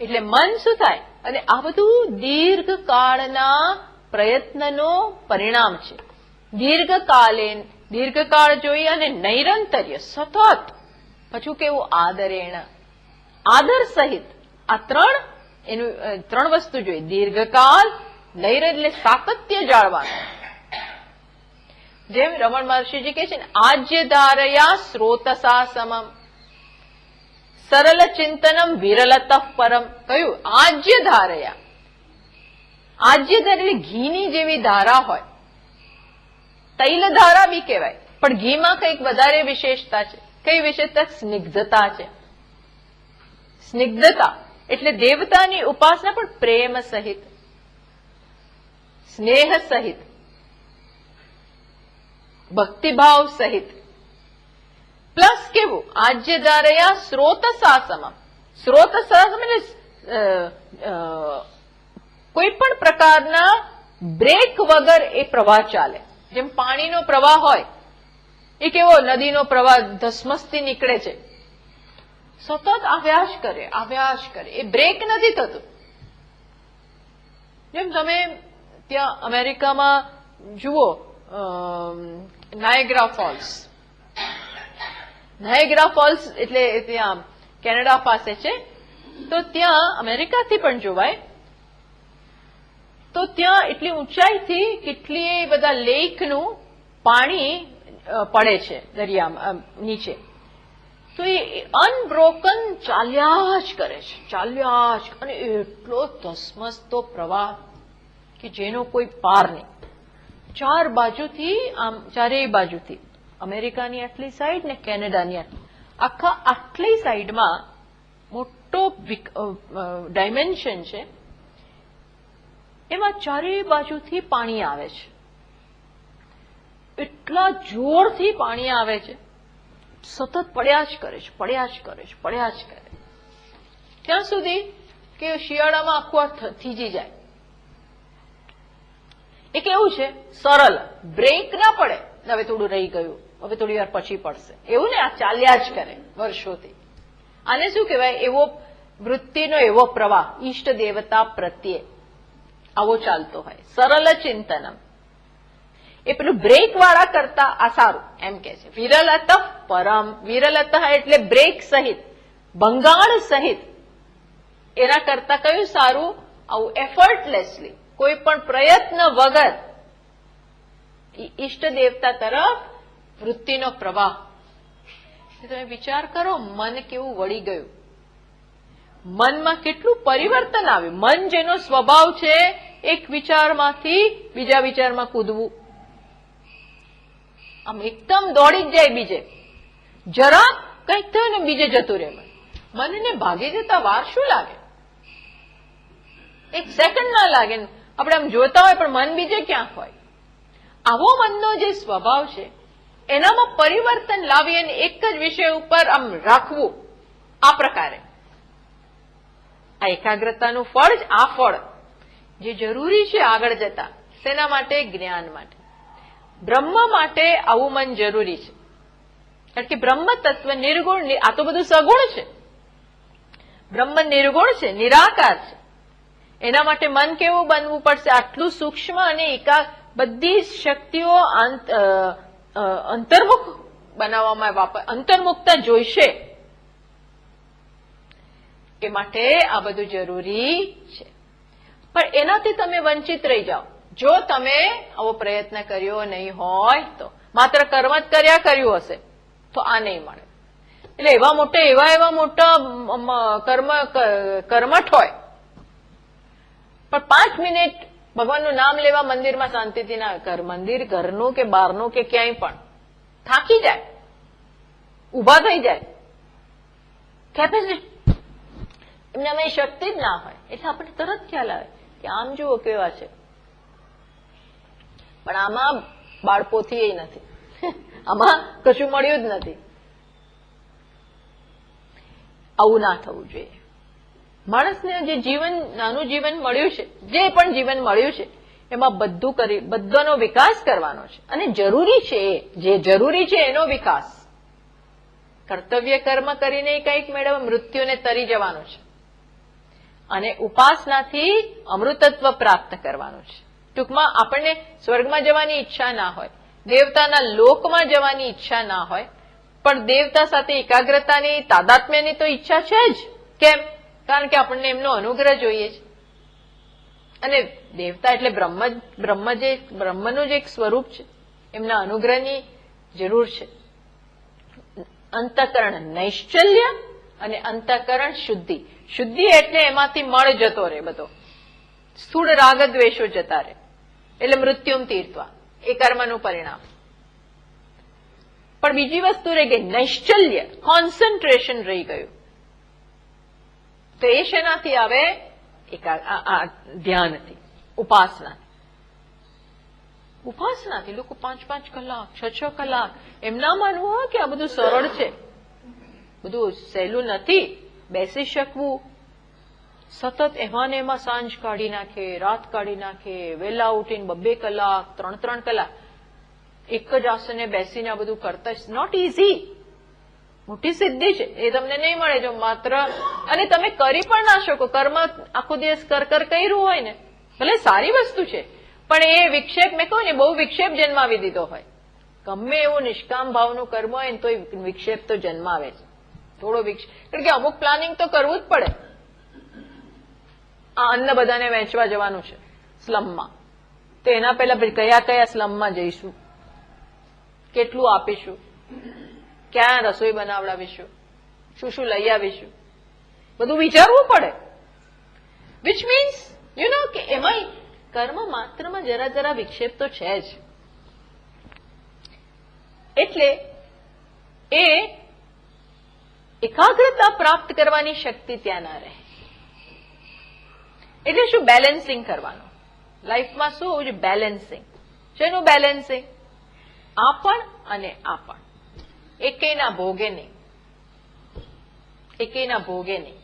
એટલે મન શું થાય? અને આ બધું દીર્ઘકાળના પ્રયત્નનો પરિણામ છે. દીર્ઘકાળ જોઈ અને નૈરંતર્ય, સતત. પછી કેવું? આદરેણ, આદર સહિત. આ ત્રણ વસ્તુ જોઈએ. દીર્ઘકાળ, નૈર એટલે સાતત્ય જાળવાનું, જેમ રમણ મહર્ષિજી કહે છે ને, આજ્ય ધારયા સ્રોતસા સમમ સરળ ચિંતનમ વિરલત પરમ. કયું? આજ્ય ધારયા. આજ્ય ધારા એટલે ઘીની જેવી ધારા હોય. તૈલ ધારા બી કહેવાય, પણ ઘીમાં કંઈક વધારે વિશેષતા છે. કઈ વિશેષતા? સ્નિગ્ધતા છે. સ્નિગ્ધતા એટલે દેવતાની ઉપાસના પણ પ્રેમ સહિત, સ્નેહ સહિત, ભક્તિભાવ સહિત. પ્લસ કેવું? આજ્ય ધારયા સ્રોતસા સમમ. સ્રોતસા સમ એટલે કોઈ પણ પ્રકારના બ્રેક વગર એ પ્રવાહ ચાલે. જેમ પાણીનો પ્રવાહ હોય એ કેવો નદીનો પ્રવાહ ધસમસથી નીકળે છે, સતત આવ્યા જ કરે, એ બ્રેક નથી થતું. જેમ તમે ત્યાં અમેરિકામાં જુઓ નાયગ્રા ફોલ્સ એટલે ત્યાં કેનેડા પાસે છે, તો ત્યાં અમેરિકાથી પણ જોવાય. તો ત્યાં એટલી ઊંચાઈથી કેટલી બધા લેકનું પાણી પડે છે દરિયામાં નીચે. તો એ અનબ્રોકન ચાલ્યા જ કરે છે, અને એટલો ધસમસતો પ્રવાહ કે જેનો કોઈ પાર નહીં. ચારેય બાજુથી અમેરિકાની આટલી સાઈડ ને કેનેડાની આખા આટલી સાઈડમાં મોટો ડાયમેન્શન છે. એમાં ચારેય બાજુથી પાણી આવે છે, એટલા જોરથી પાણી આવે છે, સતત પડ્યા જ કરે, ત્યાં સુધી કે શિયાળામાં આખું થીજી જાય. એ કેવું છે? સરળ, બ્રેક ના પડે. હવે થોડું રહી ગયું, હવે થોડી વાર પછી પડશે, એવું ને. આ ચાલ્યા જ કરે વર્ષોથી. આને શું કહેવાય? એવો વૃત્તિનો એવો પ્રવાહ ઈષ્ટ દેવતા પ્રત્યે આવો ચાલતો હોય. સરળ ચિંતનમ એ પેલું બ્રેક વાળા કરતા આ સારું એમ કે છે. વિરલત પરમ. વિરલત એટલે બ્રેક સહિત, ભંગાણ સહિત. એના કરતા કયું સારું? આવું એફર્ટલેસલી, કોઈ પણ પ્રયત્ન વગર ઈષ્ટ દેવતા તરફ વૃત્તિનો પ્રવાહ. તમે વિચાર કરો, મન કેવું વળી ગયું, મનમાં કેટલું પરિવર્તન આવ્યું. મન જેનો સ્વભાવ છે એક વિચારમાંથી બીજા વિચારમાં કૂદવું, આમ એકદમ દોડી જ જાય બીજે, જરા કંઈક થયું ને બીજે જતું રહે. મનને ભાગી જતા વાર શું લાગે? એક સેકન્ડ ના લાગે. આપણે આમ જોતા હોય પણ મન બીજે ક્યાંક હોય. આવો મનનો જે સ્વભાવ છે એનામાં પરિવર્તન લાવી અને એક જ વિષય ઉપર આમ રાખવું, આ પ્રકારે આ એકાગ્રતાનું ફળ જ આ ફળ જે જરૂરી છે આગળ જતા. શેના માટે? જ્ઞાન માટે. બ્રહ્મ માટે આવું મન જરૂરી છે. કારણ કે બ્રહ્મ તત્વ નિર્ગુણ, આ તો બધું સગુણ છે. બ્રહ્મ નિર્ગુણ છે, નિરાકાર છે. એના માટે મન કેવું બનવું પડશે? આટલું સૂક્ષ્મ અને બધી શક્તિઓ અંતર્મુખ બનાવવામાં અંતર્મુખતા જોઈશે. એ માટે આ બધું જરૂરી છે. પણ એનાથી તમે વંચિત રહી જાઓ જો તમે આવો પ્રયત્ન કર્યો નહીં હોય તો. માત્ર કર્મ જ કર્યું હશે તો આ નહીં મળે. એટલે એવા મોટા કર્મઠ હોય પણ 5 મિનિટ ભગવાનનું નામ લેવા મંદિરમાં શાંતિથી ના મંદિર ઘરનું કે બહારનું કે ક્યાંય પણ થાકી જાય, ઉભા થઈ જાય, કેપેસિટી એમનામાં શક્તિ જ ના હોય. એટલે આપણે તરત ખ્યાલ આવે કે આમ જુઓ કેવા છે, પણ આમાં બાળપોથી એ નથી, આમાં કશું મળ્યું જ નથી. આવું ના થવું જોઈએ. માણસને જે નાનું જીવન મળ્યું છે, જે પણ જીવન મળ્યું છે એમાં બધાનો વિકાસ કરવાનો છે અને જરૂરી છે. જે જરૂરી છે એનો વિકાસ. કર્તવ્ય કર્મ કરીને કંઈક મેળવવા, મૃત્યુને તરી જવાનું છે અને ઉપાસનાથી અમૃતત્વ પ્રાપ્ત કરવાનું છે. ટૂંકમાં આપણને સ્વર્ગમાં જવાની ઈચ્છા ના હોય, દેવતાના લોકમાં જવાની ઈચ્છા ના હોય, પણ દેવતા સાથે એકાગ્રતાની, તાદાત્મ્યની તો ઈચ્છા છે જ. કેમ? કારણ કે આપણને એમનો અનુગ્રહ જોઈએ છે. અને દેવતા એટલે બ્રહ્મનું જે એક સ્વરૂપ છે એમના અનુગ્રહની જરૂર છે. અંતઃકરણ નૈશ્ચલ્ય અને અંતઃકરણ શુદ્ધિ. શુદ્ધિ એટલે એમાંથી મળ જતો રહે, બધો સ્થૂળ રાગ દ્વેષો જતા રહે, એટલે મૃત્યુમ તીર્થવા, એ કર્મનું પરિણામ. પણ બીજી વસ્તુ રહી ગઈ નૈશ્ચલ્ય, કોન્સન્ટ્રેશન રહી ગયું. તો એ શેનાથી આવે? ધ્યાનથી, ઉપાસનાથી. લોકો 5-5 કલાક 6-6 કલાક એમ ના માનવું હોય કે આ બધું સરળ છે, બધું સહેલું નથી. બેસી શકવું, સતત એમાં ને એમાં સાંજ કાઢી નાખે, રાત કાઢી નાખે, વહેલા ઉઠીને 2-2 કલાક 3-3 કલાક એક જ આસને બેસીને આ બધું કરતા, ઇટ્સ નોટ ઇઝી. મોટી સિદ્ધિ છે, એ તમને નહીં મળે જો માત્ર, અને તમે કરી પણ ના શકો. કર્મ આખો દિવસ કર કર્યું હોય ને, ભલે સારી વસ્તુ છે, પણ એ વિક્ષેપ, મેં કહું ને, બહુ વિક્ષેપ જન્માવી દીધો હોય. ગમે એવું નિષ્કામ ભાવનું કર્મ હોય ને તો વિક્ષેપ તો જન્માવે છે, થોડો વિક્ષેપ. કારણ કે અમુક પ્લાનિંગ તો કરવું જ પડે. આ અન્ન બધાને વહેંચવા જવાનું છે સ્લમમાં, તો એના પહેલા કયા કયા સ્લમમાં જઈશું, કેટલું આપીશું, ક્યાં રસોઈ બનાવડાવીશું, શું શું લઈ આવીશું, બધું વિચારવું પડે. વિચ મીન્સ યુ નો કે એમાં કર્મ માત્રમાં જરા જરા વિક્ષેપ તો છે જ. એટલે એ એકાગ્રતા પ્રાપ્ત કરવાની શક્તિ ત્યાં ના રહે. એટલે શું? બેલેન્સિંગ કરવાનું. લાઈફમાં શું હોવું જોઈએ? બેલેન્સિંગ. શેનું બેલેન્સિંગ? આપણ અને આપણ, એકેયના ભોગે નહીં, એકેયના ભોગે નહીં.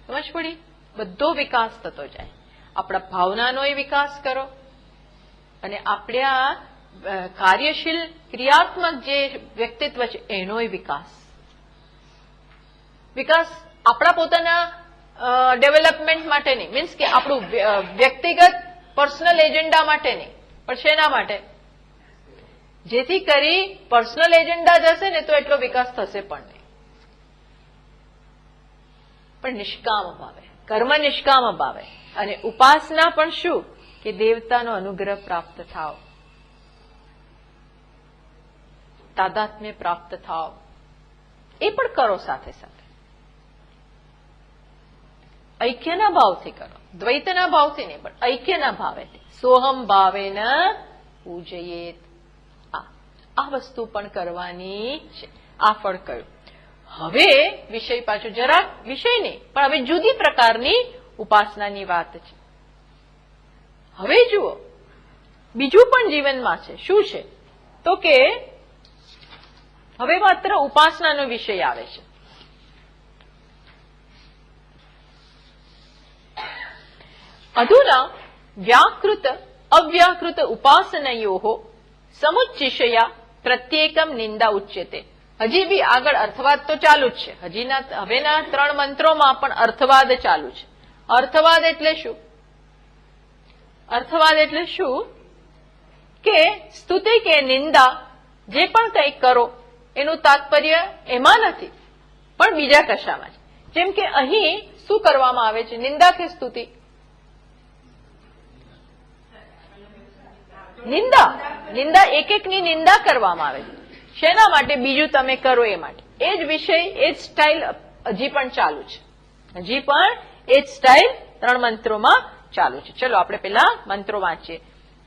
સમજ પડી? બધો વિકાસ થતો જાય. આપણા ભાવનાનોય વિકાસ કરો અને આપણે આ કાર્યશીલ ક્રિયાત્મક જે વ્યક્તિત્વ છે એનોય વિકાસ. આપણા પોતાના ડેવલપમેન્ટ માટે નહીં, મીન્સ કે આપણું વ્યક્તિગત પર્સનલ એજન્ડા માટે નહીં, પણ શેના માટે? જેથી કરી પર્સનલ એજન્ડા જશે ને તો એટલો વિકાસ થશે પણ નહીં. પણ નિષ્કામ ભાવે, કર્મ નિષ્કામ ભાવે. અને ઉપાસના પણ શું? કે દેવતાનો અનુગ્રહ પ્રાપ્ત થાવ, તાદાત્મ્ય પ્રાપ્ત થાવ, એ પણ કરો. સાથે સાથે ઐક્યના ભાવથી કરો, દ્વૈતના ભાવથી નહીં, પણ ઐક્યના ભાવેથી. સોહમ ભાવેન પૂજયેત. આ વસ્તુ પણ કરવાની છે. આ ફળ કયું? હવે વિષય પાછો જરા વિષય નહીં, પણ હવે જુદી પ્રકારની ઉપાસનાની વાત છે. હવે જુઓ, બીજું પણ જીવનમાં છે. શું છે? તો કે હવે માત્ર ઉપાસનાનો વિષય આવે છે. અધુના વ્યાકૃત અવ્યાકૃત ઉપાસનયોઃ સમુચ્ચિષયા પ્રત્યેકમ નિંદા ઉચ્યતે. હજી બી આગળ અર્થવાદ તો ચાલુ જ છે. હવેના 3 મંત્રોમાં પણ અર્થવાદ ચાલુ છે. અર્થવાદ એટલે શું? અર્થવાદ એટલે શું? કે સ્તુતિ કે નિંદા જે પણ કંઈક કરો એનું તાત્પર્ય એમાં નથી, પણ બીજા કશામાં છે. જેમ કે અહીં શું કરવામાં આવે છે? નિંદા કે સ્તુતિ? નિંદા એકની નિંદા કરવામાં આવે છે. શેના માટે? બીજું તમે કરો એ માટે. એ જ વિષય, એ જ સ્ટાઇલ હજી પણ ચાલુ છે. હજી પણ એ જ સ્ટાઇલ 3 મંત્રોમાં ચાલુ છે. ચલો આપણે પેલા મંત્રો વાંચીએ.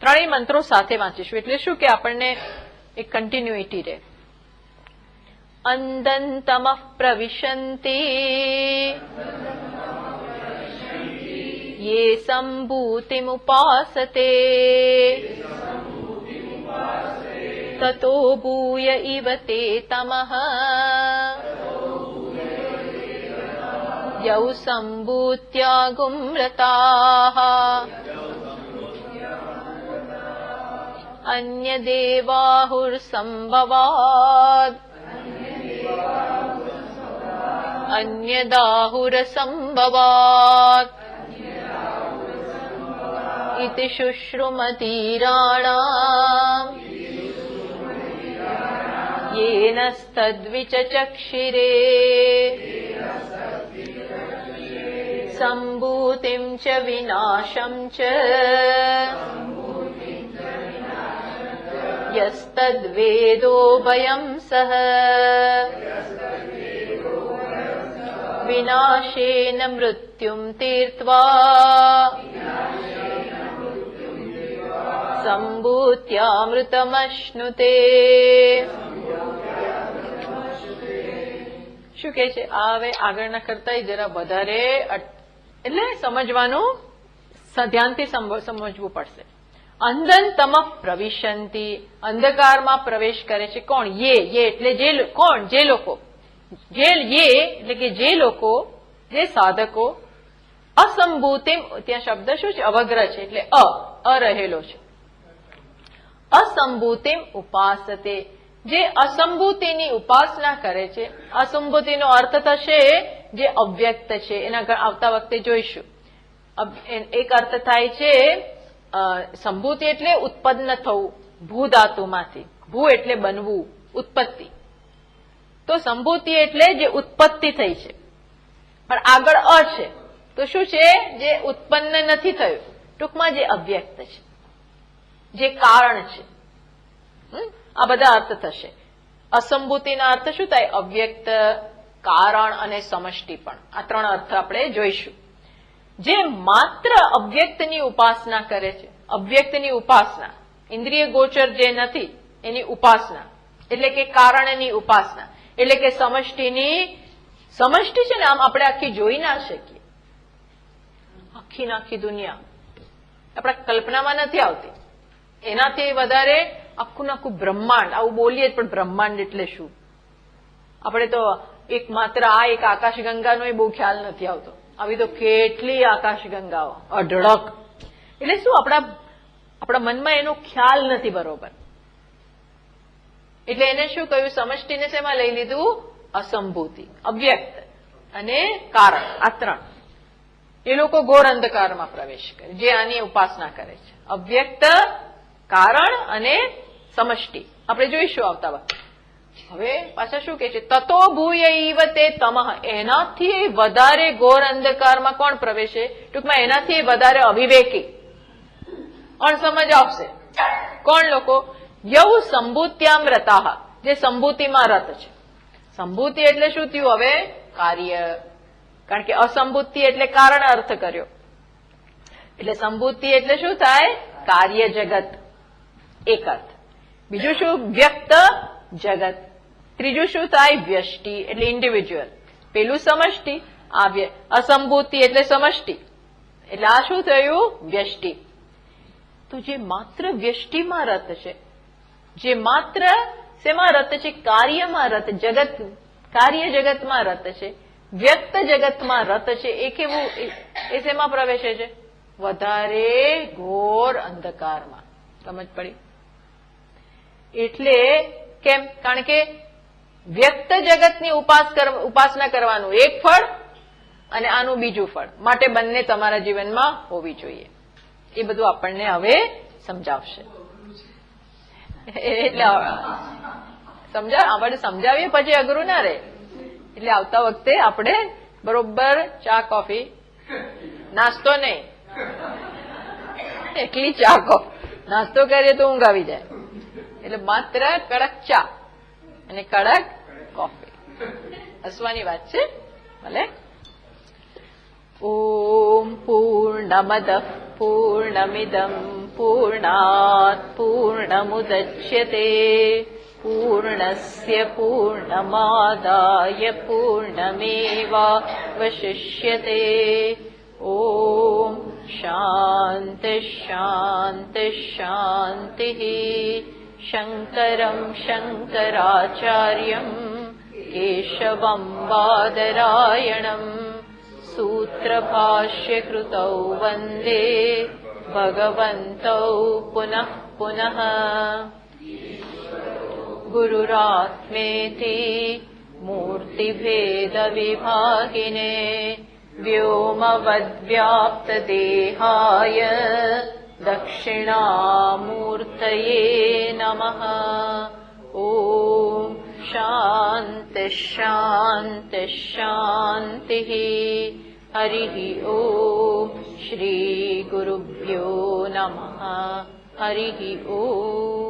3 મંત્રો સાથે વાંચીશું, એટલે શું કે આપણને એક કન્ટિન્યુઇટી રહે. અંદંતમઃ પ્રવિશન્તિ યે સંભૂતિમુપાસતે તતો ભૂય ઇવ તે તમઃ યૌ સંભૂત્યાગુમ્રતાઃ અન્યદેવાહુર્સંભવાદ અન્યદાહુરસંભવાત ઇતિ શુશ્રુમતીરાણામ येनस्तद्विचचक्षिरे सम्भूतिं च विनाशं च यस्तद्वेदोभयं सः विनाशेन मृत्युं तीर्त्वा संभूत्यामृतमश्नुते. શું કે છે આ? હવે આગળના કરતા જરા વધારે એટલે સમજવાનું, ધ્યાનથી સમજવું પડશે. અંધન તમઃ પ્રવિશંતિ, અંધકારમાં પ્રવેશ કરે છે કોણ? યે એટલે જે કોણ? જે લોકો, એટલે કે જે લોકો, જે સાધકો અસંભૂતિમ, ત્યાં શબ્દ શું છે? અવગ્રહ છે એટલે અ રહેલો છે. અસંભૂતિમ ઉપાસતે, જે અસંભૂતિની ઉપાસના કરે છે. અસંભૂતિનો અર્થ થશે જે અવ્યક્ત છે, એના આવતા વખતે જોઈશું. એક અર્થ થાય છે સંભૂતિ એટલે ઉત્પન્ન થવું, ભૂ ધાતુમાંથી. ભૂ એટલે બનવું, ઉત્પત્તિ. તો સંભૂતિ એટલે જે ઉત્પત્તિ થઈ છે, પણ આગળ અ છે તો શું છે? જે ઉત્પન્ન નથી થયું, ટૂંકમાં જે અવ્યક્ત છે, જે કારણ છે. આ બધા અર્થ થશે. અસંભૂતિના અર્થ શું થાય? અવ્યક્ત, કારણ અને સમષ્ટિ પણ. આ ત્રણ અર્થ આપણે જોઈશું. જે માત્ર અવ્યક્તની ઉપાસના કરે છે, અવ્યક્તની ઉપાસના, ઇન્દ્રિય ગોચર જે નથી એની ઉપાસના, એટલે કે કારણની ઉપાસના, એટલે કે સમષ્ટિની. સમષ્ટિ છે ને, આમ આપણે આખી જોઈ ના શકીએ. આખી દુનિયા આપણા કલ્પનામાં નથી આવતી. એનાથી વધારે આખું બ્રહ્માંડ, આવું બોલીએ પણ બ્રહ્માંડ એટલે શું? આપણે તો એક માત્ર આ એક આકાશગંગાનો બહુ ખ્યાલ નથી આવતો. આવી તો કેટલી આકાશગંગાઓ, અઢળક. એટલે શું આપણા મનમાં એનો ખ્યાલ નથી બરોબર. એટલે એને શું કહ્યું? સમષ્ટિને શેમાં લઈ લીધું? અસંભૂતિ, અવ્યક્ત અને કારણ, આ ત્રણ. એ લોકો ઘોર અંધકારમાં પ્રવેશ કરે જે આની ઉપાસના કરે છે. અવ્યક્ત, કારણ અને સમષ્ટિ આપણે જોઈશું આવતા વખતે. હવે પાછા શું કે છે? તતો ભૂય ઈવ તે તમઃ, એનાથી વધારે ઘોર અંધકારમાં કોણ પ્રવેશે? ટૂંકમાં એનાથી વધારે અવિવેકી, અણસમજ આવશે. કોણ લોકો? યૌ સંભૂત્યામ રતાઃ, જે સંભૂતિમાં રત છે. સંભૂતિ એટલે શું થયું? હવે કાર્ય, કારણ કે અસંભૂતિ એટલે કારણ અર્થ કર્યો. એટલે સંભૂતિ એટલે શું થાય? કાર્ય જગત, એક અર્થ. બીજું શું? વ્યક્ત જગત. ત્રીજું શું થાય? વ્યષ્ટિ એટલે ઇન્ડિવિજ્યુઅલ. પેલું સમષ્ટિ, આ અસંભૂતિ એટલે સમષ્ટિ. એટલે આ શું થયું? વ્યષ્ટિ. તો જે માત્ર વ્યષ્ટિમાં રત છે, જે માત્ર શેમાં રત છે? કાર્યમાં રત, જગત, કાર્ય જગતમાં રત છે, વ્યક્ત જગતમાં રત છે. એ કેવું? એ શેમાં પ્રવેશે છે? વધારે ઘોર અંધકારમાં. સમજ પડી? એટલે કેમ? કારણ કે વ્યક્ત જગતની ઉપાસના કરવાનું એક ફળ અને આનું બીજું ફળ, માટે બંને તમારા જીવનમાં હોવી જોઈએ. એ બધું આપણને હવે સમજાવશે. એટલે આપણે સમજાવીએ પછી અઘરું ના રહે. એટલે આવતા વખતે આપણે બરોબર ચા કોફી, નાસ્તો નહીં, એકલી ચા કોફી. નાસ્તો કરીએ તો ઊંઘ આવી જાય. એટલે માત્ર કડક ચા અને કડક કોફી. હસવાની વાત છે ભલે. ઓમ પૂર્ણમદઃ પૂર્ણમિદં પૂર્ણાત પૂર્ણમુદચ્યતે પૂર્ણસ્ય પૂર્ણમાદાય પૂર્ણમેવાવશિષ્યતે. ઓમ શાંતિ શાંતિ શાંતિ. શંકરં શંકરાચાર્યં કેશવં બાદરાયણં सूत्रभाष्यकृतौ वन्दे भगवन्तौ पुनः पुनः. गुरुरात्मेति मूर्तिभेदविभागिने व्योमवद्व्याप्तदेहाय दक्षिणामूर्तये नमः. ॐ शान्ति शान्ति शान्तिः. हरिः ॐ श्री गुरुभ्यो नमः. हरिः ॐ.